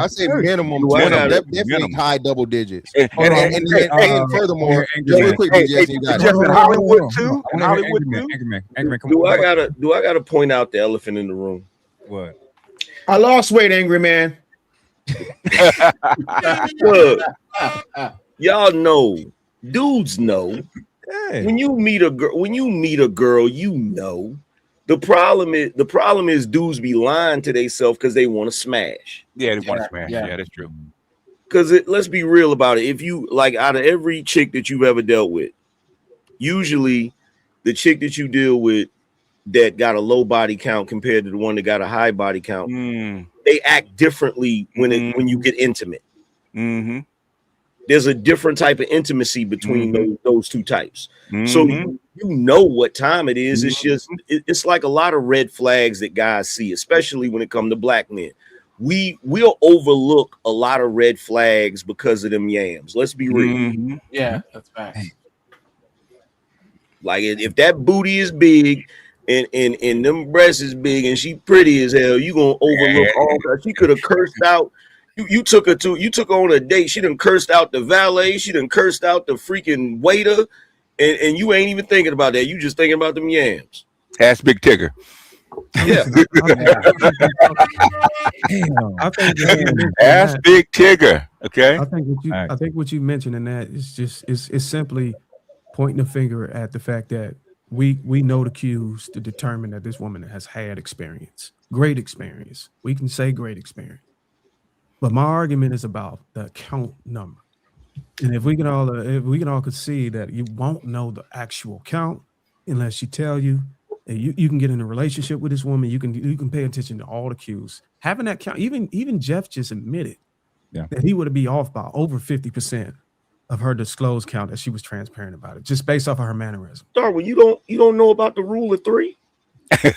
say minimum. Definitely high double digits. And furthermore, just real quick, Hollywood too. Do I gotta point out the elephant in the room? What? I lost weight, angry man. Look, y'all know, dudes know. When you meet a girl, you know. The problem is dudes be lying to themselves because they want to smash. Yeah, they want to smash. Yeah, that's true. Because let's be real about it. If you out of every chick that you've ever dealt with, usually the chick that you deal with that got a low body count compared to the one that got a high body count, they act differently when you get intimate. There's a different type of intimacy between those two types. So you know what time it is. It's just it's like a lot of red flags that guys see, especially when it comes to black men. we'll overlook a lot of red flags because of them yams. Let's be real. Mm-hmm. Yeah, that's facts. Like if that booty is big and them breasts is big and she pretty as hell, you gonna overlook all that. She could have cursed out. You took her on a date. She done cursed out the valet. She done cursed out the freaking waiter, and you ain't even thinking about that. You just thinking about them yams. Ask Big Tigger. Yeah. Ask Big Tigger. Okay. I think what you mentioned in that is just is simply pointing the finger at the fact that we know the cues to determine that this woman has had experience, great experience. We can say great experience. But my argument is about the account number. And if we can all concede that you won't know the actual count unless she tell you, and you can get in a relationship with this woman, you can pay attention to all the cues. Having that count, even Jeff just admitted that he would be off by over 50% of her disclosed count that she was transparent about it, just based off of her mannerism. Darwin, you don't know about the rule of three? You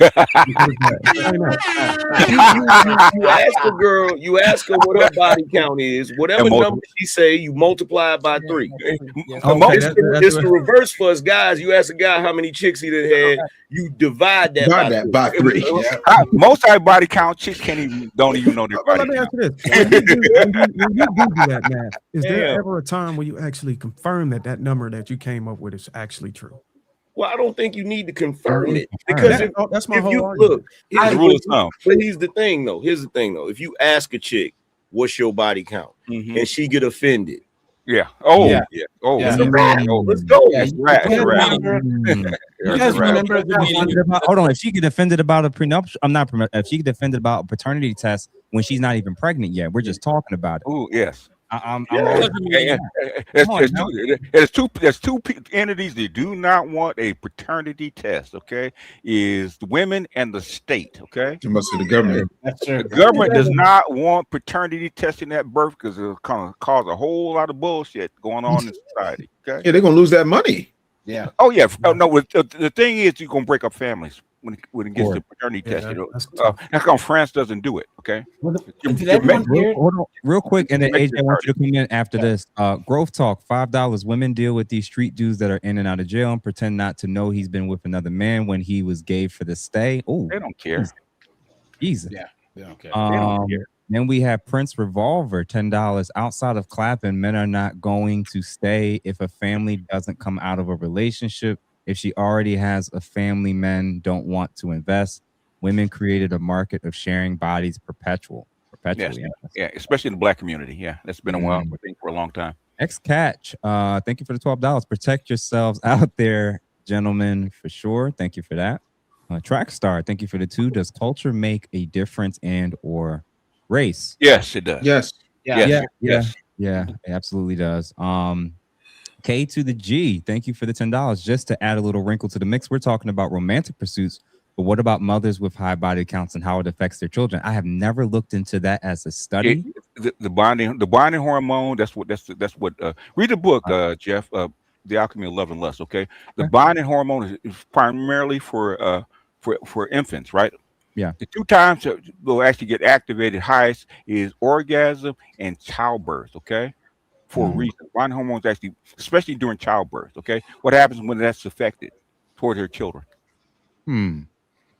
ask her what her body count is, whatever number she say, you multiply it by 3. It's the reverse for us guys. You ask a guy how many chicks he done had, you divide that by 3. Most of our body count chicks don't even know their body Let me count. ask you this: when you do that math, is there ever a time where you actually confirm that number that you came up with is actually true? Well, I don't think you need to confirm it because that's my if whole you argument. look, but here's the thing though. If you ask a chick, "What's your body count?" and she get offended, let's go. It's a wrap. Let's go. You guys remember hold on. If she get offended about a prenuptial, if she get offended about a paternity test when she's not even pregnant yet, we're just talking about it. Oh yes. There's two entities that do not want a paternity test. Okay, is the women and the state. Okay, You must be the government. the government does not want paternity testing at birth because it'll kind of cause a whole lot of bullshit going on in society. Okay, Yeah, they're gonna lose that money. Yeah. Oh yeah. Oh no. The thing is, you're gonna break up families when it gets to paternity testing. That's how France doesn't do it. Okay. Hold on, real quick, and then AJ, I want you to come in after this. Growth Talk, $5. Women deal with these street dudes that are in and out of jail and pretend not to know he's been with another man when he was gay for the stay. Oh, they don't care. Jesus. Yeah, they don't care. Then we have Prince Revolver, $10. Outside of clapping, men are not going to stay if a family doesn't come out of a relationship. If she already has a family, men don't want to invest. Women created a market of sharing bodies perpetually. Yeah, especially in the black community. Yeah, that's been a while. I think for a long time. X-Catch, thank you for the $12. Protect yourselves out there, gentlemen, for sure. Thank you for that. Trackstar, thank you for the 2. Does culture make a difference and or race? Yes, it does. Yes. Yeah, it absolutely does. K to the G, thank you for the $10. Just to add a little wrinkle to the mix, we're talking about romantic pursuits, but what about mothers with high body counts and how it affects their children? I have never looked into that as a study. The bonding hormone. That's what. Read the book, Jeff. The Alchemy of Love and Lust. Okay. The bonding hormone is primarily for infants, right? Yeah. The 2 times that will actually get activated highest is orgasm and childbirth. Okay. For a reason. Bonding hormones actually, especially during childbirth. Okay. What happens when that's affected toward their children?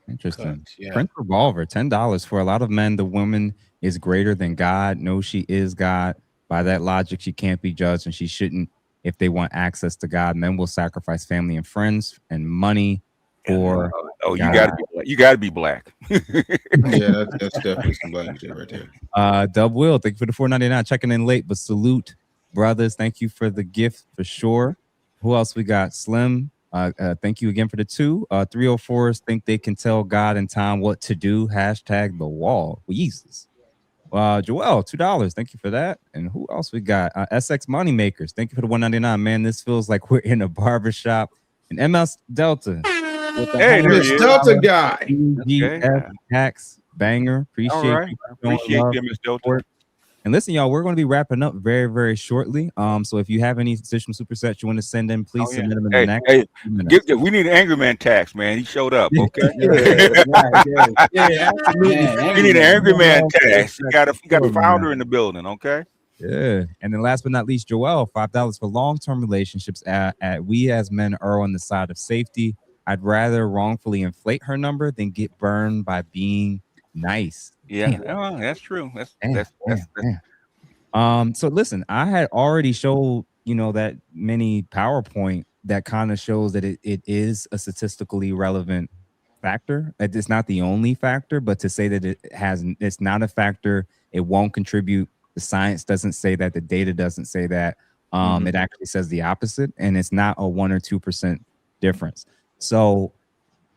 Interesting. Prince Revolver, $10. For a lot of men, the woman is greater than God. No, she is God. By that logic, she can't be judged, and she shouldn't. If they want access to God, men will sacrifice family and friends and money for. You gotta be black. Yeah, that's definitely some black shit right there. Dub Will, thank you for the $4.99. Checking in late, but salute, brothers. Thank you for the gift for sure. Who else we got? Slim. Thank you again for the 2. 304s think they can tell God in time what to do. Hashtag the wall. Jesus. Joel, $2. Thank you for that. And who else we got? SX Moneymakers. Thank you for the $1.99. Man, this feels like we're in a barbershop. And MS Delta. Hey, this Delta guy. GF Hacks Banger. Appreciate you. Appreciate you, MS Delta. And listen, y'all, we're going to be wrapping up very, very shortly. So if you have any additional super sets you want to send in, please submit them in the next. Hey, we need an Angry Man tax, man. He showed up. Okay. Absolutely. We need an Angry Man tax. You got a founder in the building. Okay. Yeah. And then last but not least, Joel, $5 for long-term relationships at we as men are on the side of safety. I'd rather wrongfully inflate her number than get burned by being nice. Yeah, that's true. That's So listen, I had already showed, that mini PowerPoint that kind of shows that it is a statistically relevant factor. It's not the only factor, but to say that it's not a factor, it won't contribute. The science doesn't say that, the data doesn't say that. It actually says the opposite, and it's not a 1 or 2% difference. So,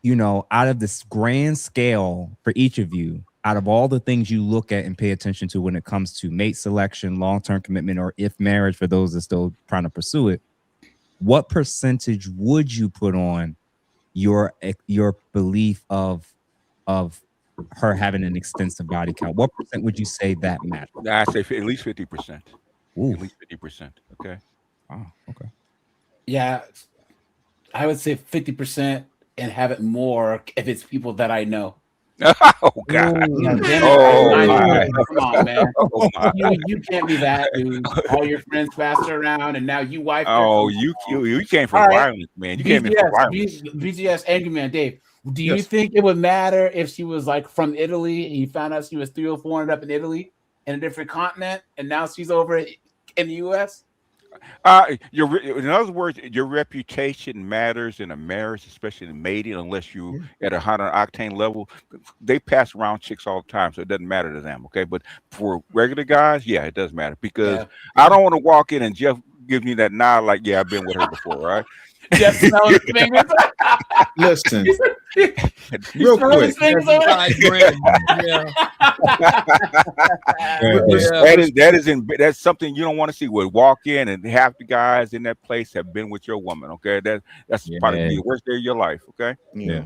out of this grand scale for each of you, out of all the things you look at and pay attention to when it comes to mate selection, long-term commitment, or if marriage for those that are still trying to pursue it, what percentage would you put on your belief of her having an extensive body count? What percent would you say that matters? I say at least 50%. At least 50%. Okay. Oh, okay. Yeah, I would say 50% and have it more if it's people that I know. Oh God! Yeah, come on, man! You can't be that, dude. All your friends passed around, and now you wife. Oh, you came from violence, man. You came in from violence. BGS, Angry Man, Dave. Do you think it would matter if she was like from Italy and you found out she was 3 or 4 up in Italy in a different continent, and now she's over in the U.S.? In other words, your reputation matters in a marriage, especially in mating, unless you at a 100-octane level. They pass around chicks all the time, so it doesn't matter to them. Okay, but for regular guys, yeah, it does matter, because I don't want to walk in and Jeff gives me that nod like, yeah, I've been with her before, right? Jeff smelling his fingers. Listen, real quick. That's something you don't want to see. Would walk in and half the guys in that place have been with your woman. Okay, that's probably the worst day of your life. Okay. Yeah.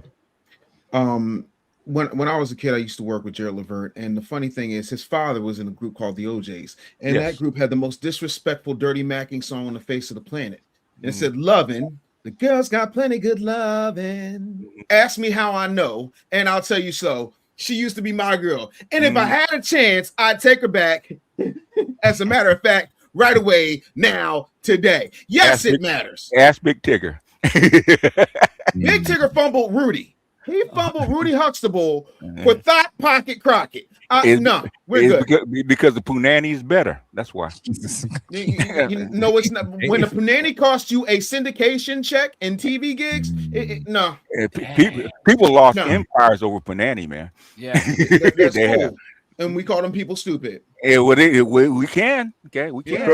When I was a kid, I used to work with Gerald Levert, and the funny thing is, his father was in a group called the OJs, and that group had the most disrespectful, dirty macking song on the face of the planet. And it said, "Lovin', the girls got plenty good lovin'. Ask me how I know, and I'll tell you so. She used to be my girl, and if I had a chance, I'd take her back. As a matter of fact, right away, now, today. Yes, it matters. Ask Big Tigger. Big Tigger fumbled Rudy. He fumbled Rudy Huxtable for Thought Pocket Crockett. No, we're good. Because the Punani is better. That's why. No, it's not. When the Punani costs you a syndication check and TV gigs, no. People lost empires over Punani, man. Yeah, that's cool. And we call them people stupid. Yeah, we can. Okay, we can.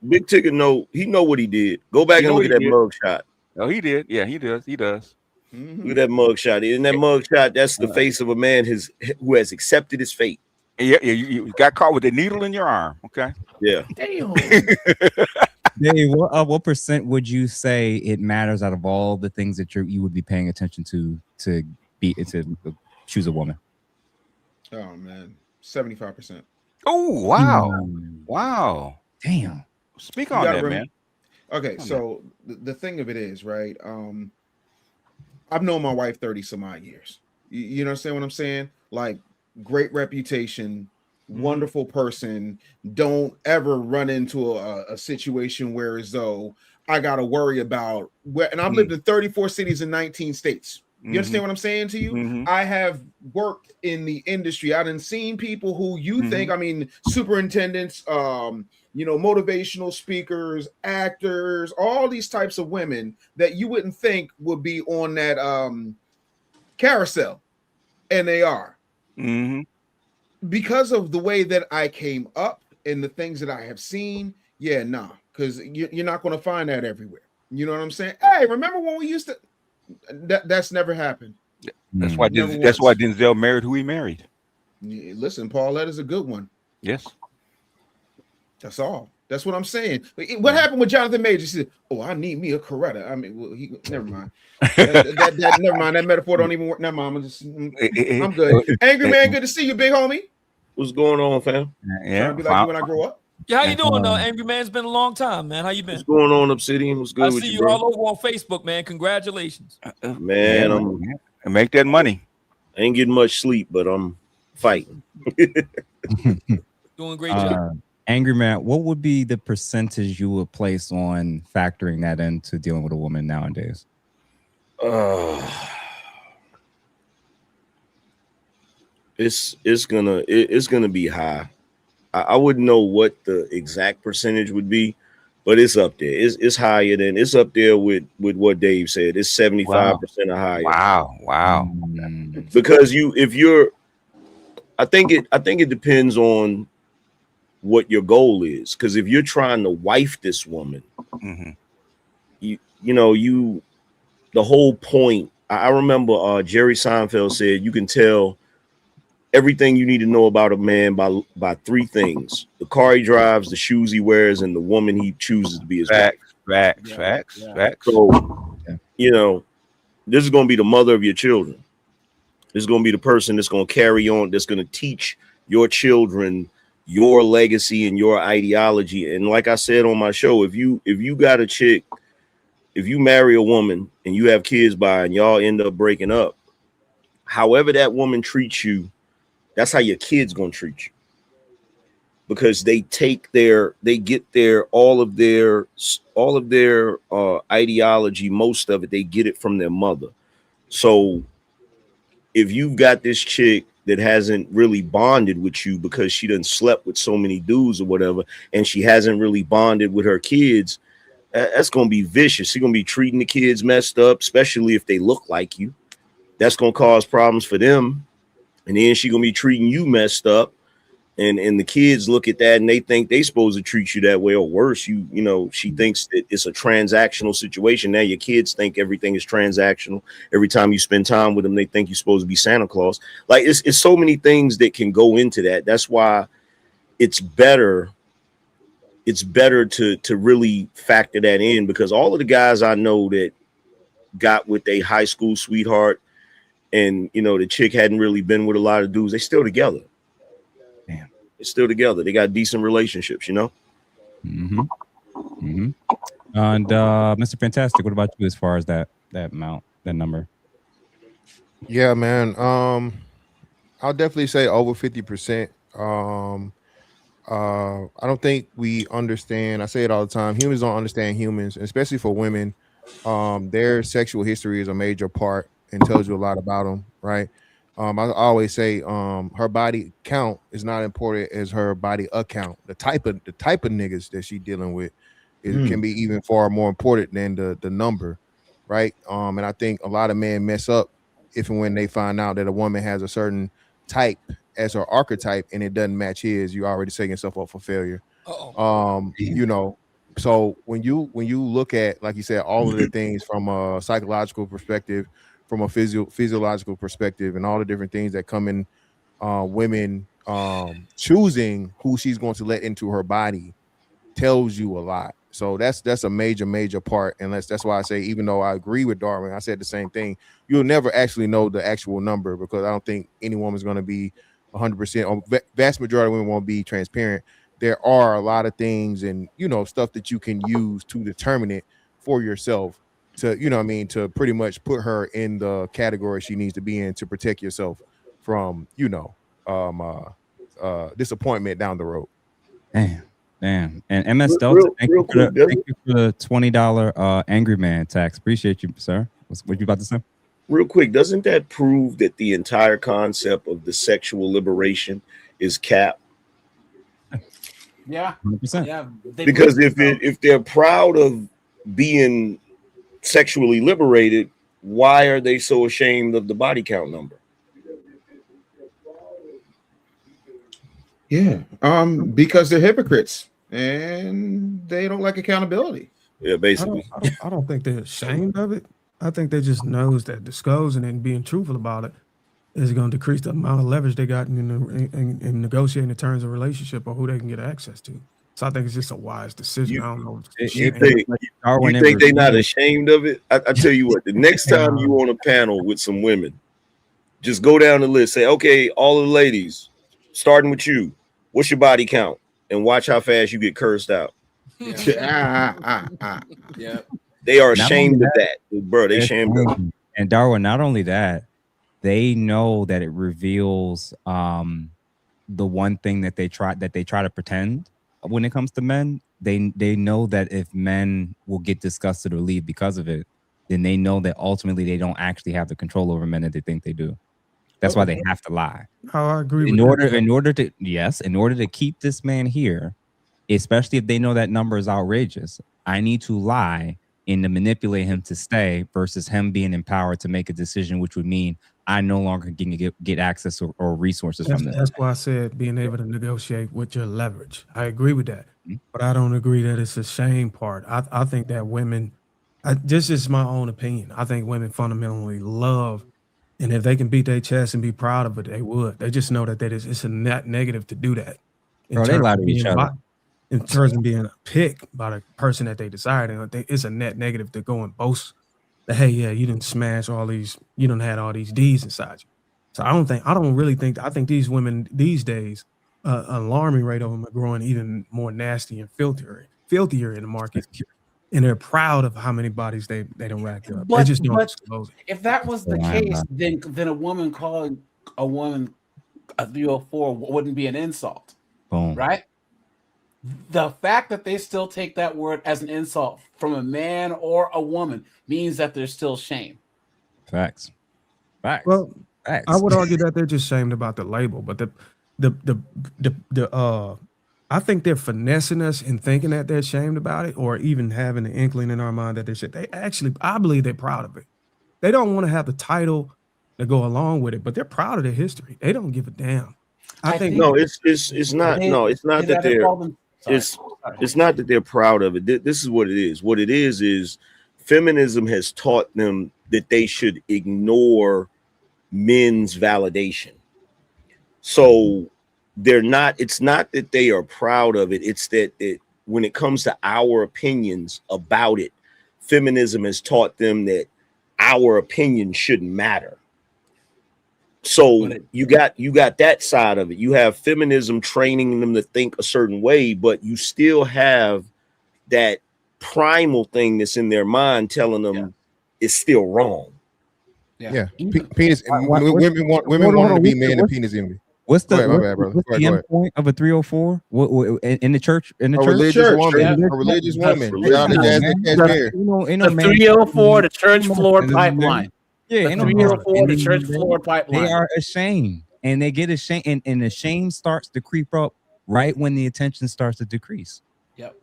Big Tigger know what he did. Go back and look at that mug shot. Oh, he did. Yeah, he does. He does. Look at that mug shot. In that mug shot, that's the face of a man who has accepted his fate. Yeah, you got caught with a needle in your arm. Okay. Yeah. Damn. Dave, what percent would you say it matters out of all the things that you would be paying attention to choose a woman? Oh man, 75%. Oh wow, wow. Damn. Speak on that, man. Okay, so the thing of it is, right? I've known my wife 30 some odd years. You understand what I'm saying? Like, great reputation, wonderful person. Don't ever run into a situation where as though I got to worry about where. And I've lived in 34 cities in 19 states. You understand what I'm saying to you? I have worked in the industry. I done seen people who you think, I mean, superintendents, motivational speakers, actors, all these types of women that you wouldn't think would be on that carousel, and they are. Because of the way that I came up and the things that I have seen. Yeah, nah, because you're not going to find that everywhere. You know what I'm saying? Hey, remember when we used to? That's never happened. That's why Denzel married who he married. Yeah, listen, Paulette is a good one. Yes. That's all. That's what I'm saying. What happened with Jonathan Major? He said, "Oh, I need me a Coretta." I mean, never mind. Never mind. That metaphor don't even work. Never mind. I'm good. Angry Man, good to see you, big homie. What's going on, fam? Trying to be like you when I grow up. Yeah, how you doing, Angry Man? It's been a long time, man. How you been? What's going on, Obsidian? What's good I with see you, you bro? all over on Facebook, man. Congratulations. Man, I'm and make that money. I ain't getting much sleep, but I'm fighting. Doing a great job. Angry Man, what would be the percentage you would place on factoring that into dealing with a woman nowadays? It's gonna be high. I wouldn't know what the exact percentage would be, but it's up there. It's higher than it's up there with what Dave said. It's 75% or higher. Wow. Because I think it depends on what your goal is. Because if you're trying to wife this woman, the whole point. I remember Jerry Seinfeld said you can tell everything you need to know about a man by three things: the car he drives, the shoes he wears, and the woman he chooses to be his wife. Facts. So, this is going to be the mother of your children. This is going to be the person that's going to carry on, that's going to teach your children your legacy and your ideology. And like I said on my show, if you got a chick, if you marry a woman and you have kids by and y'all end up breaking up, however that woman treats you, that's how your kids gonna treat you, because they get all of their ideology, most of it, they get it from their mother. So if you've got this chick that hasn't really bonded with you because she done slept with so many dudes or whatever, and she hasn't really bonded with her kids, that's gonna be vicious. She's gonna be treating the kids messed up, especially if they look like you. That's gonna cause problems for them. And then she gonna be treating you messed up, and the kids look at that and they think they supposed to treat you that way, or worse. She thinks that it's a transactional situation. Now your kids think everything is transactional. Every time you spend time with them, they think you're supposed to be Santa Claus. Like it's so many things that can go into that. That's why it's better to really factor that in, because all of the guys I know that got with a high school sweetheart, and the chick hadn't really been with a lot of dudes, they still together. Damn. They're still together. They got decent relationships, And Mr. Fantastic, what about you as far as that amount, that number? Yeah, man. I'll definitely say over 50%. I don't think we understand. I say it all the time. Humans don't understand humans, especially for women. Their sexual history is a major part and tells you a lot about them, right? I always say her body count is not important as her body account. The type of niggas that she dealing with can be even far more important than the number, right? And I think a lot of men mess up if and when they find out that a woman has a certain type as her archetype and it doesn't match his. You already setting yourself up for failure. So when you look at, like you said, all of the things from a psychological perspective, from a physiological perspective, and all the different things that come in women choosing who she's going to let into her body tells you a lot. So that's a major part. And that's why I say, even though I agree with Darwin, I said the same thing. You'll never actually know the actual number, because I don't think any woman's going to be 100%, or vast majority of women won't be transparent. There are a lot of things and stuff that you can use to determine it for yourself, to to pretty much put her in the category she needs to be in to protect yourself from disappointment down the road. Damn. And MS Delta, thank you for the $20 Angry Man tax. Appreciate you, sir. What you about to say? Real quick, doesn't that prove that the entire concept of the sexual liberation is cap? Yeah, 100%. Yeah, because if they're proud of being sexually liberated, why are they so ashamed of the body count number? Yeah, because they're hypocrites and they don't like accountability. Yeah, basically. I don't think they're ashamed of it. I think they just knows that disclosing it and being truthful about it is going to decrease the amount of leverage they got in negotiating the terms of relationship or who they can get access to. So I think it's just a wise decision. I don't know. You think they're not ashamed of it? I tell you what, the next time you on a panel with some women, just go down the list. Say, okay, all the ladies, starting with you. What's your body count? And watch how fast you get cursed out. Yeah. They are Not ashamed only of that, bro. They It's ashamed of it. crazy. And Darwin, not only that, they know that it reveals the one thing that they try to pretend when it comes to men. They know that if men will get disgusted or leave because of it, then they know that ultimately they don't actually have the control over men that they think they do. That's why they have to lie. Oh, I agree with In that. order to keep this man here, especially if they know that number is outrageous, I need to lie and to manipulate him to stay versus him being empowered to make a decision, which would mean I no longer can get access or resources from this. That's why I said being able to negotiate with your leverage. I agree with that, Mhm. but I don't agree that it's a shame part. I think that women, this is my own opinion. I think women fundamentally love, and if they can beat their chest and be proud of it, they would. They just know that it's a net negative to do that. Bro, they lie to each other. In terms of being picked by the person that they desired, and I think it's a net negative to go and boast that, hey, yeah, you didn't smash all these, you done had all these D's inside you. So I think these women these days, alarming rate of them are growing even more nasty and filthier in the market. And they're proud of how many bodies they don't rack up. They just don't disclose it. If that was the case, then a woman calling a woman a 304 wouldn't be an insult. Boom. Right? The fact that they still take that word as an insult from a man or a woman means that there's still shame. Facts. Well, Facts. I would argue that they're just shamed about the label, but I think they're finessing us in thinking that they're ashamed about it, or even having an inkling in our mind that they should. I believe they're proud of it. They don't want to have the title to go along with it, but they're proud of their history. They don't give a damn. I think no, it's not. No, it's not that they're. It's not that they're proud of it. This is what it is. What it is feminism has taught them that they should ignore men's validation. So they're not. It's not that they are proud of it. It's that when it comes to our opinions about it, feminism has taught them that our opinion shouldn't matter. So you got that side of it. You have feminism training them to think a certain way, but you still have that primal thing that's in their mind telling them it's still wrong. Yeah. Penis. Women want to be men and penis envy. What's the end point of a 304? In the church? In the a church? Religious woman. A religious woman. The 304, the church floor pipeline. Yeah, the 304, the church floor pipeline. They are ashamed, and they get ashamed, and the shame starts to creep up right when the attention starts to decrease. Yep.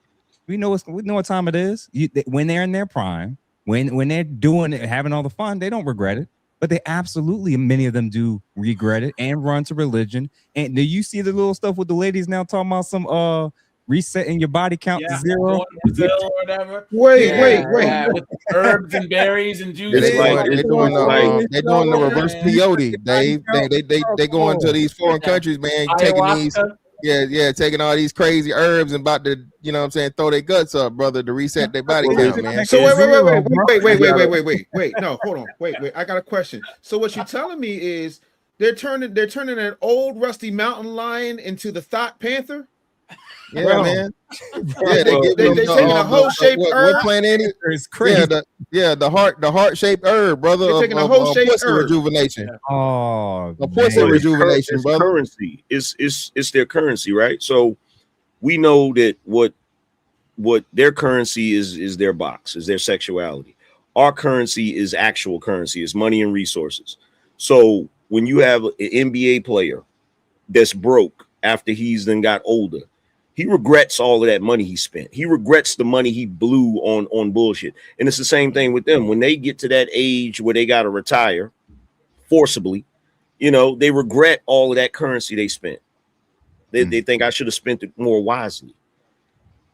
We know what time it is. When they're in their prime, when they're doing it, having all the fun, they don't regret it. But they absolutely, many of them do regret it and run to religion. And do you see the little stuff with the ladies now talking about some resetting your body count to zero? Or whatever. Wait. With herbs and berries and juices. They're doing the reverse peyote. They going to these foreign countries, man, taking these. Yeah, taking all these crazy herbs and about to, you know what I'm saying, throw their guts up, brother, to reset their body count, man. So wait. No, hold on. Wait. I got a question. So what you're telling me is they're turning an old rusty mountain lion into the thought panther? Yeah, man. Yeah, they're taking a whole shaped herb. What plant is crazy? Yeah, the heart shaped herb, brother. They're taking a whole shaped herb. Rejuvenation. Oh, a pussy rejuvenation, brother. Currency. It's their currency, right? So we know that what their currency is their box, is their sexuality. Our currency is actual currency, is money and resources. So when you have an NBA player that's broke after he's then got older, he regrets all of that money he spent. He regrets the money he blew on bullshit. And it's the same thing with them. When they get to that age where they got to retire forcibly, they regret all of that currency they spent. They think I should have spent it more wisely.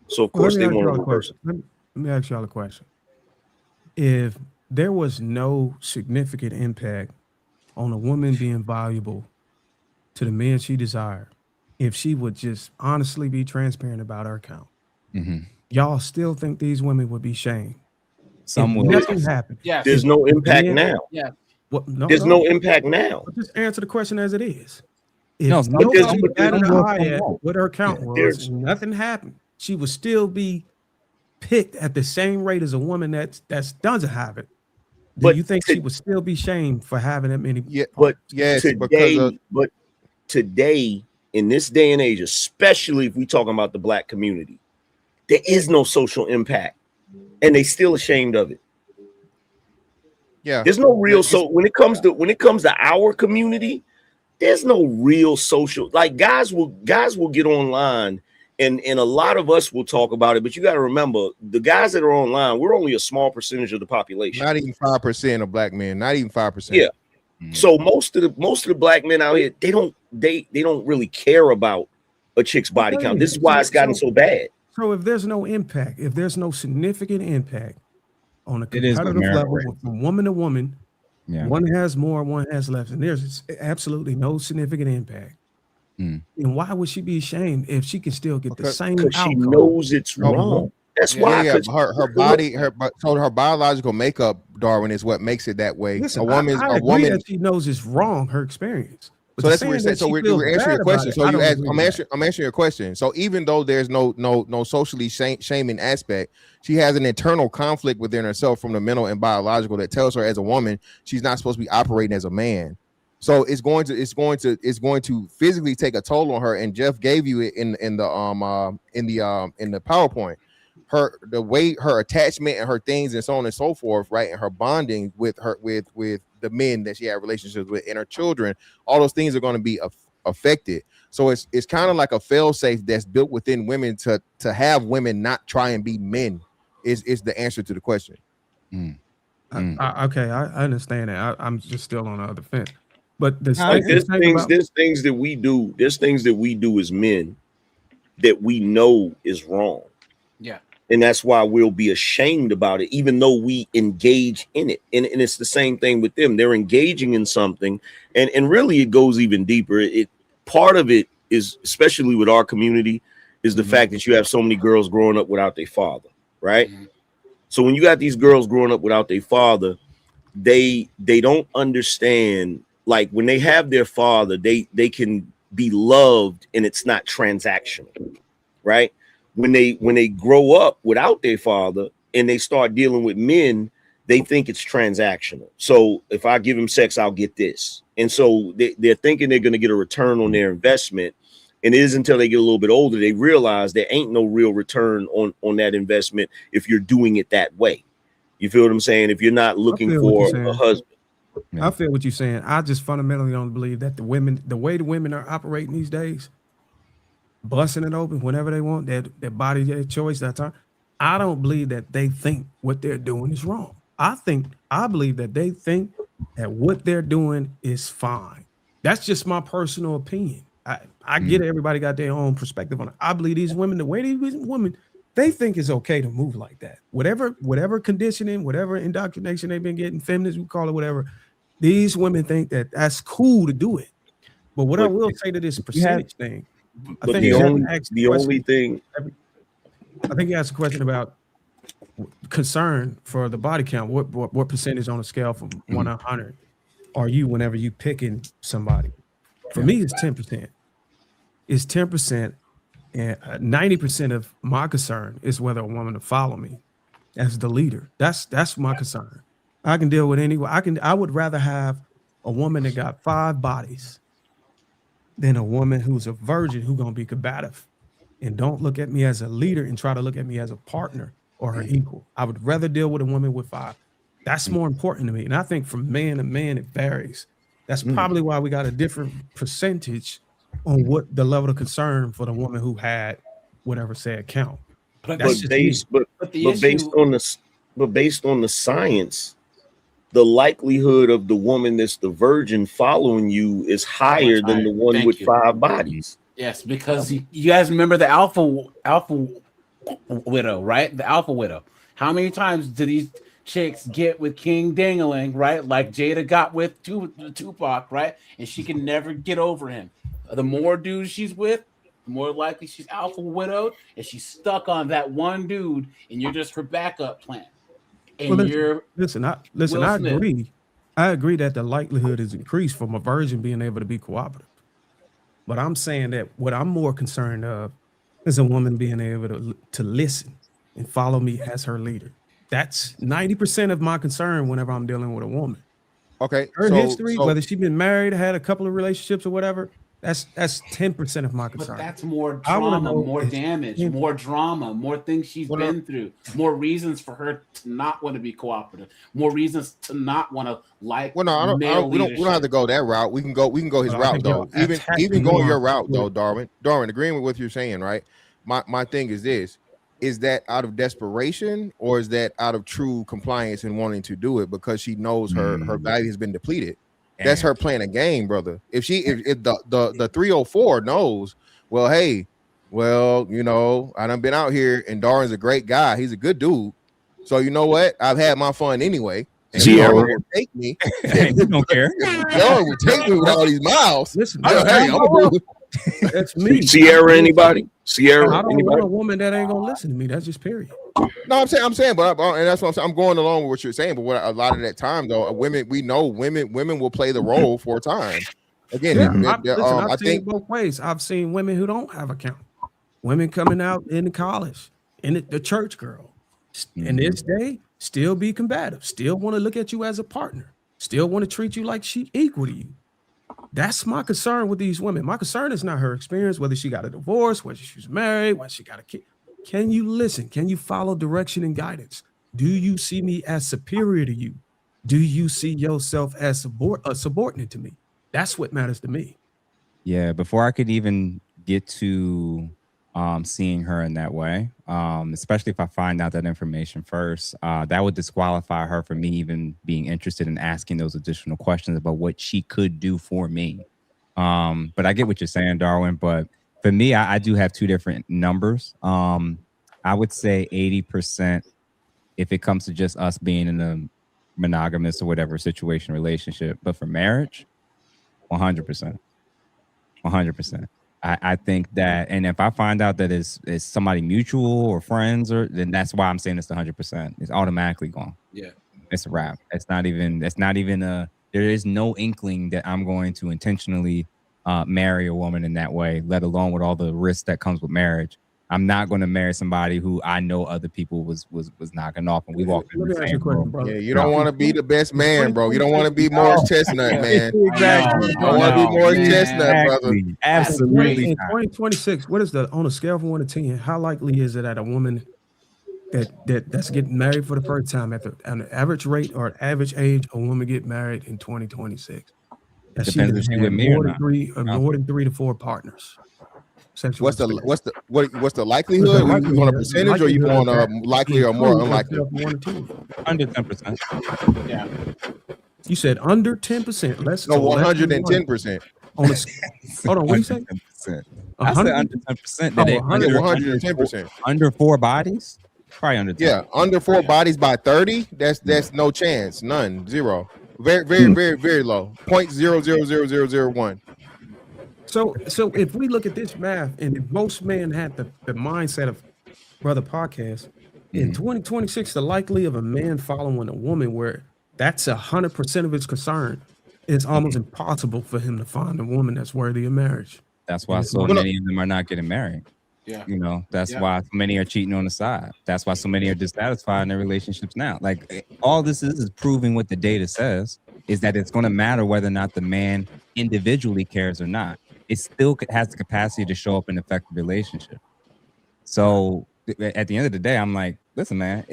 So of course they want to reverse it. Let me ask y'all a question. If there was no significant impact on a woman being valuable to the men she desired, if she would just honestly be transparent about her account, y'all still think these women would be shamed? Some will. Nothing happened. Yes. There's no impact now. Yeah. There's no impact now. Just answer the question as it is. If No, some nobody some would, batted some an will, eye some at won't. what her count Yeah. was, There's and nothing happened, she would still be picked at the same rate as a woman that doesn't have it. Do but you think to, she would still be shamed for having that many Yeah, but partners? yes, because of today in this day and age, especially if we talking about the black community, there is no social impact, and they still ashamed of it. yeah. There's no real It's, so when it comes to our community, there's no real social, like guys will get online and a lot of us will talk about it, but you got to remember the guys that are online, we're only a small percentage of the population. not even 5% of black men, not even 5%. Yeah. So most of the black men out here, they don't really care about a chick's body count. This is why it's gotten so bad. So if there's no impact, if there's no significant impact on a It is with competitive merit level rating. from woman to woman, Yeah. one has more, one has less, and there's absolutely no significant impact. Mm. And why would she be ashamed if she can still get the Because same Because she outcome? knows it's wrong. That's why. Yeah, 'Cause her body, so her biological makeup, Darwin, is what makes it that way. Listen, a woman, I a agree woman. that she knows it's wrong, her experience. But So to that's what we're saying saying. that So she we're feels answering bad your about question. it, So I you don't ask, agree I'm with answering, I'm answering your question. So even though there's no socially shaming aspect, she has an internal conflict within herself from the mental and biological that tells her as a woman she's not supposed to be operating as a man. So it's going to physically take a toll on her. And Jeff gave you it in the PowerPoint. The way her attachment and her things and so on and so forth, right? And her bonding with the men that she had relationships with and her children, all those things are going to be affected. So it's kind of like a fail safe that's built within women to have women not try and be men is the answer to the question. okay, I understand that. I'm just still on the other fence. But the like there's thing about things that we do. There's things that we do as men that we know is wrong. Yeah. And that's why we'll be ashamed about it, even though we engage in it. And it's the same thing with them. They're engaging in something, and really it goes even deeper. It part of it is, especially with our community, is the fact that you have so many girls growing up without their father, right? So when you got these girls growing up without their father, they don't understand. Like when they have their father, they can be loved and it's not transactional, right? When they grow up without their father and they start dealing with men, they think it's transactional. So if I give him sex, I'll get this. And so they're thinking they're going to get a return on their investment. And it is until they get a little bit older, they realize there ain't no real return on that investment if you're doing it that way. You feel what I'm saying? If you're not looking for a husband. I feel what you're saying. I just fundamentally don't believe that the way the women are operating these days, busting it open whenever they want, their body, their choice, that time. I don't believe that they think what they're doing is wrong. I believe that they think that what they're doing is fine. That's just my personal opinion. I get it, everybody got their own perspective on it. I believe these women, the way these women, they think it's okay to move like that. Whatever conditioning, whatever indoctrination they've been getting, feminists, we call it whatever, these women think that that's cool to do it. But what I will say to this percentage thing, I think the only thing, I think you asked a question about concern for the body count. What percentage on a scale from 1 to 100 are you whenever you picking somebody? For me, it's 10%. It's 10%, and 90% of my concern is whether a woman will follow me as the leader. That's my concern. I can deal with anyone. I would rather have a woman that got 5 bodies than a woman who's a virgin who's gonna be combative and don't look at me as a leader and try to look at me as a partner or her equal. I would rather deal with a woman with 5. That's more important to me. And I think from man to man, it varies. That's probably why we got a different percentage on what the level of concern for the woman who had whatever said count. but based on the science, the likelihood of the woman that's the virgin following you is higher than the one with 5 bodies. Yes, because you guys remember the alpha widow, right? The alpha widow. How many times do these chicks get with King Dingling, right? Like Jada got with Tupac, right? And she can never get over him. The more dudes she's with, the more likely she's alpha widowed, and she's stuck on that one dude, and you're just her backup plan. And listen, I agree. I agree that the likelihood is increased from a virgin being able to be cooperative. But I'm saying that what I'm more concerned of is a woman being able to listen and follow me as her leader. That's 90% of my concern whenever I'm dealing with a woman. Okay, Her so history, whether she's been married, had a couple of relationships or whatever, that's 10% of my But concern. that's more I wanna trauma, know more if- damage, more drama, more things she's been through, more reasons for her to not want to be cooperative, more reasons to not want to like. Well, no, I don't, we don't have to go that route. We can go his But I route think though. y'all Even attacking going your more route though, with- Darwin, agreeing with what you're saying, right? My thing is this: is that out of desperation or is that out of true compliance and wanting to do it because she knows her value has been depleted? That's her playing a game, brother. If the 304 knows, well, hey, well, you know, I done been out here and Darwin's a great guy. He's a good dude. So you know what? I've had my fun anyway. And Darwin will take me. Hey, you don't care. Darwin will take me with all these miles. Listen, that's me. Sierra, anybody? Sierra, I don't anybody? want a woman that ain't gonna listen to me. That's just period. No, I'm saying, but and that's what I'm saying. I'm going along with what you're saying. But what a lot of that time though, women will play the role for a time. Again, I've I seen think it both ways. I've seen women who don't have account, women coming out in college, and the church girl, in this day, still be combative, still want to look at you as a partner, still want to treat you like she equal to you. That's my concern with these women. My concern is not her experience, whether she got a divorce, whether she's married, whether she got a kid. Can you listen? Can you follow direction and guidance? Do you see me as superior to you? Do you see yourself as subordinate to me? That's what matters to me. Yeah, before I could even get to seeing her in that way, especially if I find out that information first, that would disqualify her from me even being interested in asking those additional questions about what she could do for me. But I get what you're saying, Darwin. But for me, I do have two different numbers. I would say 80% if it comes to just us being in a monogamous or whatever situation relationship. But for marriage, 100%. 100%. I think that, and if I find out that it's somebody mutual or friends, then that's why I'm saying it's 100%. It's automatically gone. Yeah, it's a wrap. There is no inkling that I'm going to intentionally marry a woman in that way, let alone with all the risks that comes with marriage. I'm not going to marry somebody who I know other people was knocking off, and we walk in the same room. Yeah, you don't want to be the best man, bro. You don't want to be Morris Chestnut, man. Exactly. You don't want to be Morris Chestnut, brother. Absolutely. In 2026, what is on a scale from 1 to 10? How likely is it that a woman that's getting married for the first time at an average rate or average age, a woman get married in 2026? That Depends if she with me or not. More than 3 to 4 partners. What's the likelihood? Are you on a percentage, or you on likely or more unlikely? Under 10%. Yeah. You said under 10%. Let's no 110%. Hold on, what do you say? 10%. I said under 10%. Oh, 110%. Under 4 bodies? Probably under 10. Yeah, under 4 bodies by 30. That's no chance. None. Zero. Very, very, very, very low. 0.000001. So if we look at this math, and if most men had the mindset of Brother Podcast, in 2026, the likely of a man following a woman where that's 100% of his concern, it's almost impossible for him to find a woman that's worthy of marriage. That's why so many of them are not getting married. Yeah. You know, that's why so many are cheating on the side. That's why so many are dissatisfied in their relationships now. Like, all this is proving what the data says, is that it's going to matter whether or not the man individually cares or not. It still has the capacity to show up in an effective relationship. So at the end of the day, I'm like, listen, man,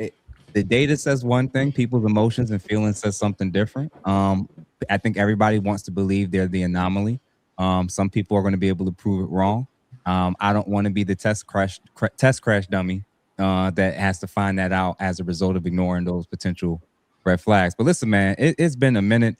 the data says one thing, people's emotions and feelings says something different. I think everybody wants to believe they're the anomaly. Some people are going to be able to prove it wrong. I don't want to be the test crash dummy that has to find that out as a result of ignoring those potential red flags. But listen, man, it's been a minute.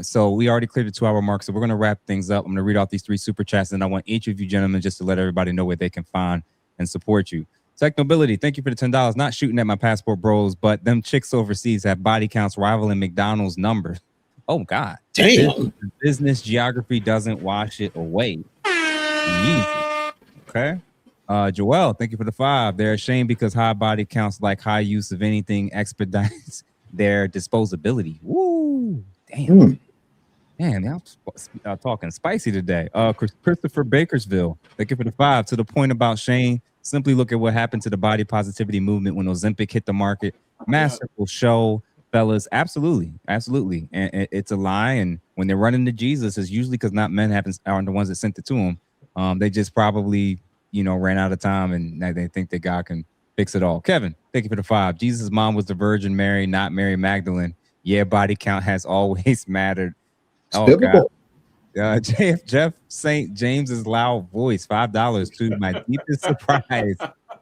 So we already cleared the 2-hour mark, so we're going to wrap things up. I'm going to read off these 3 super chats, and I want each of you gentlemen just to let everybody know where they can find and support you. Tech Nobility, thank you for the $10. Not shooting at my passport bros, but them chicks overseas have body counts rivaling McDonald's numbers. Oh, God. Damn. Business geography doesn't wash it away. Yeezy. Okay. Joel, thank you for the 5. They're ashamed because high body counts, like high use of anything, expedites their disposability. Woo. Damn. Man, I'm talking spicy today. Christopher Bakersville, thank you for the 5. To the point about Shane, simply look at what happened to the body positivity movement when Ozempic hit the market. Masterful show, fellas. Absolutely. And it's a lie. And when they're running to Jesus, it's usually because not men aren't the ones that sent it to him. They just probably, ran out of time and now they think that God can fix it all. Kevin, thank you for the 5. Jesus' mom was the Virgin Mary, not Mary Magdalene. Yeah, body count has always mattered. Oh, God. Jeff St. James's loud voice, $5 to my deepest surprise.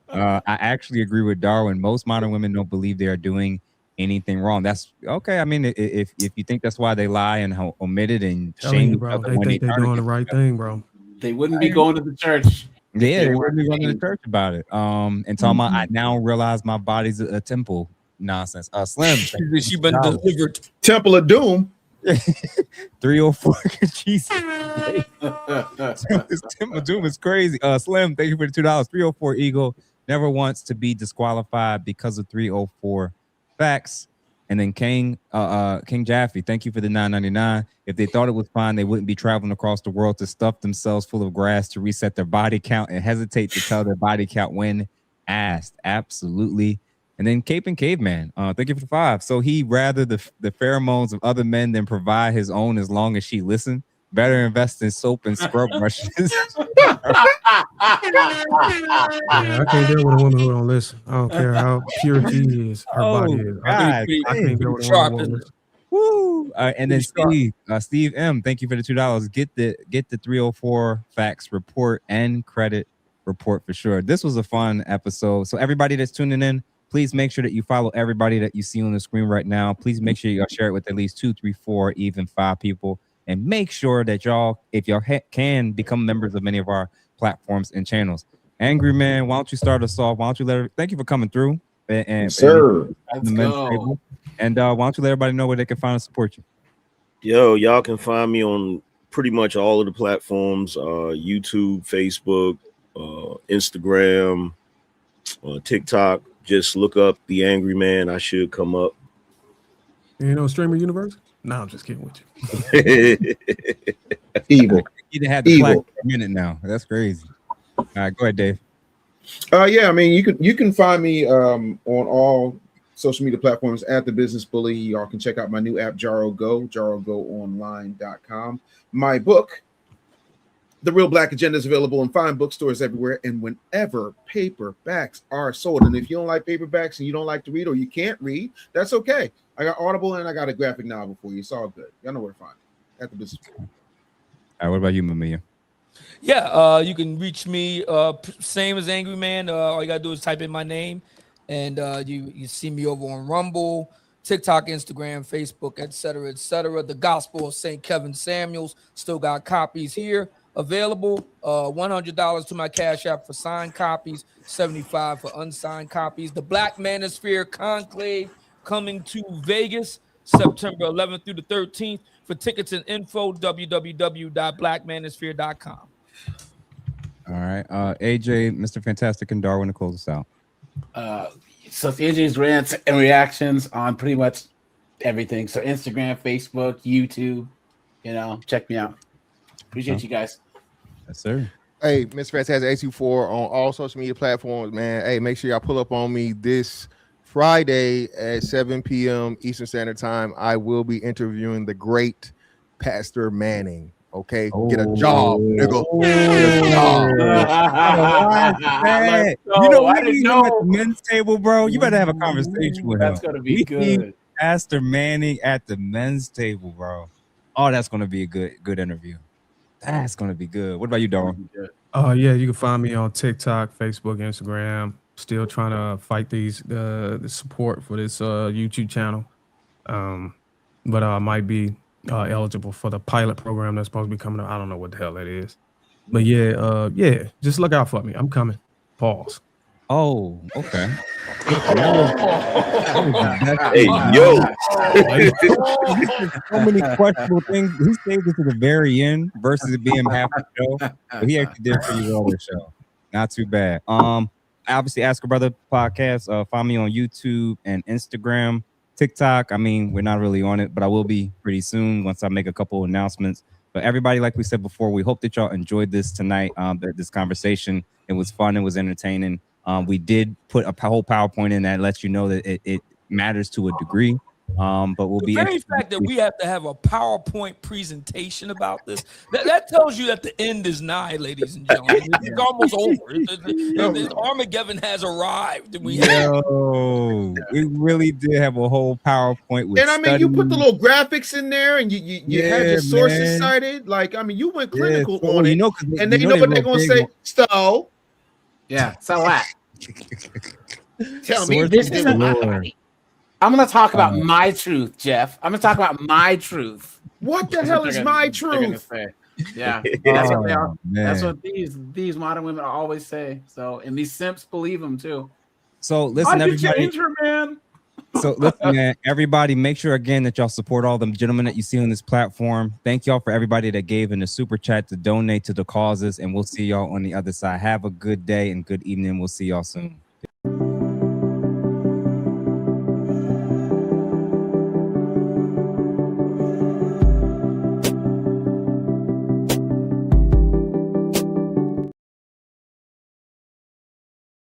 I actually agree with Darwin. Most modern women don't believe they are doing anything wrong. That's okay. I mean, if you think that's why they lie and omit it and shame you, bro, they think they're doing the right thing, bro. They wouldn't be going to the church. Yeah, they wouldn't be going to the church about it. And talking about, I now realize my body's a temple. Nonsense. Slim, she been delivered. Temple of Doom. 304. Jesus. This Temple of Doom is crazy. Slim, thank you for the $2. 304 Eagle never wants to be disqualified because of 304 facts. And then King Jaffe, thank you for the $9.99. If they thought it was fine, they wouldn't be traveling across the world to stuff themselves full of grass to reset their body count and hesitate to tell their body count when asked. Absolutely. And then Cape and Caveman, thank you for the 5. So he rather the pheromones of other men than provide his own as long as she listen. Better invest in soap and scrub brushes. I can't deal with a woman who don't listen. I don't care how pure she is, her body is. I can't deal with a woman who don't listen. Woo! And then Steve M, thank you for the $2. Get the 304 facts report and credit report for sure. This was a fun episode. So everybody that's tuning in, please make sure that you follow everybody that you see on the screen right now. Please make sure you share it with at least 2, 3, 4, even 5 people. And make sure that y'all, if y'all can, become members of many of our platforms and channels. Angry Man, why don't you start us off? Why don't you thank you for coming through. Sir. Let's go. And why don't you let everybody know where they can find and support you? Yo, y'all can find me on pretty much all of the platforms, YouTube, Facebook, Instagram, TikTok. Just look up The Angry Man. I should come up. Streamer Universe? No, I'm just kidding with you. Evil. You didn't have the plaque for a minute now. That's crazy. All right, go ahead, Dave. Yeah, I mean, you can find me on all social media platforms at The Business Bully. Y'all can check out my new app, Jaro Go, jarogoonline.com. My book, The Real Black Agenda, is available in fine bookstores everywhere and whenever paperbacks are sold. And if you don't like paperbacks and you don't like to read or you can't read, that's okay. I got Audible and I got a graphic novel for you. It's all good. Y'all know where to find it at The Business Bully. All right, what about you, Mamiya? Yeah, you can reach me same as Angry Man. All you gotta do is type in my name, and you see me over on Rumble, TikTok, Instagram, Facebook, etc., etc. The Gospel of St. Kevin Samuels still got copies here available. $100 to my Cash App for signed copies, $75 for unsigned copies. The Black Manosphere Conclave coming to Vegas September 11th through the 13th. For tickets and info, www.blackmanosphere.com. All right. AJ, Mr. Fantastic, and Darwin to close us out. So it's AJ's rants and reactions on pretty much everything. So Instagram, Facebook, YouTube, check me out. Appreciate you guys. Yes, sir. Hey, Mr. Fantastic 824 on all social media platforms, man. Hey, make sure y'all pull up on me this Friday at 7 p.m. Eastern Standard Time. I will be interviewing the great Pastor Manning. Okay, get a job, nigga. Get a job. I didn't know at the men's table, bro. You better have a conversation with him. That's gonna be good. Pastor Manning at the men's table, bro. Oh, that's gonna be a good interview. That's gonna be good. What about you, Darwin? Yeah, you can find me on TikTok, Facebook, Instagram. Still trying to fight the support for this YouTube channel, but I might be eligible for the pilot program that's supposed to be coming up. I don't know what the hell that is, but yeah, just look out for me. I'm coming. Pause. Oh, okay. Hey, yo. So many questionable things. He saved it to the very end versus it being half the show. But he actually did pretty well this show. Not too bad. Obviously, Ask a Brother podcast. Find me on YouTube and Instagram. TikTok, I mean, we're not really on it, but I will be pretty soon once I make a couple of announcements. But everybody, like we said before, we hope that y'all enjoyed this tonight, this conversation. It was fun. It was entertaining. We did put a whole PowerPoint in that lets you know that it matters to a degree. But we'll The be very fact that we have to have a PowerPoint presentation about this, that tells you that the end is nigh, ladies and gentlemen. It's almost over. Armageddon has arrived. We really did have a whole PowerPoint with And I mean, you put the little graphics in there, and you had your sources cited. Like, I mean, you went clinical on it, and they know what they're gonna say. So, yeah, so what? Tell me, this isn't. I'm going to talk about my truth, Jeff. I'm going to talk about my truth. What the hell is my truth? Yeah, that's what they are. That's what these modern women always say. So, and these simps believe them too. So listen, everybody. Change her, man. So listen, man, everybody, make sure again that y'all support all the gentlemen that you see on this platform. Thank y'all for everybody that gave in the super chat to donate to the causes, and we'll see y'all on the other side. Have a good day and good evening. We'll see y'all soon.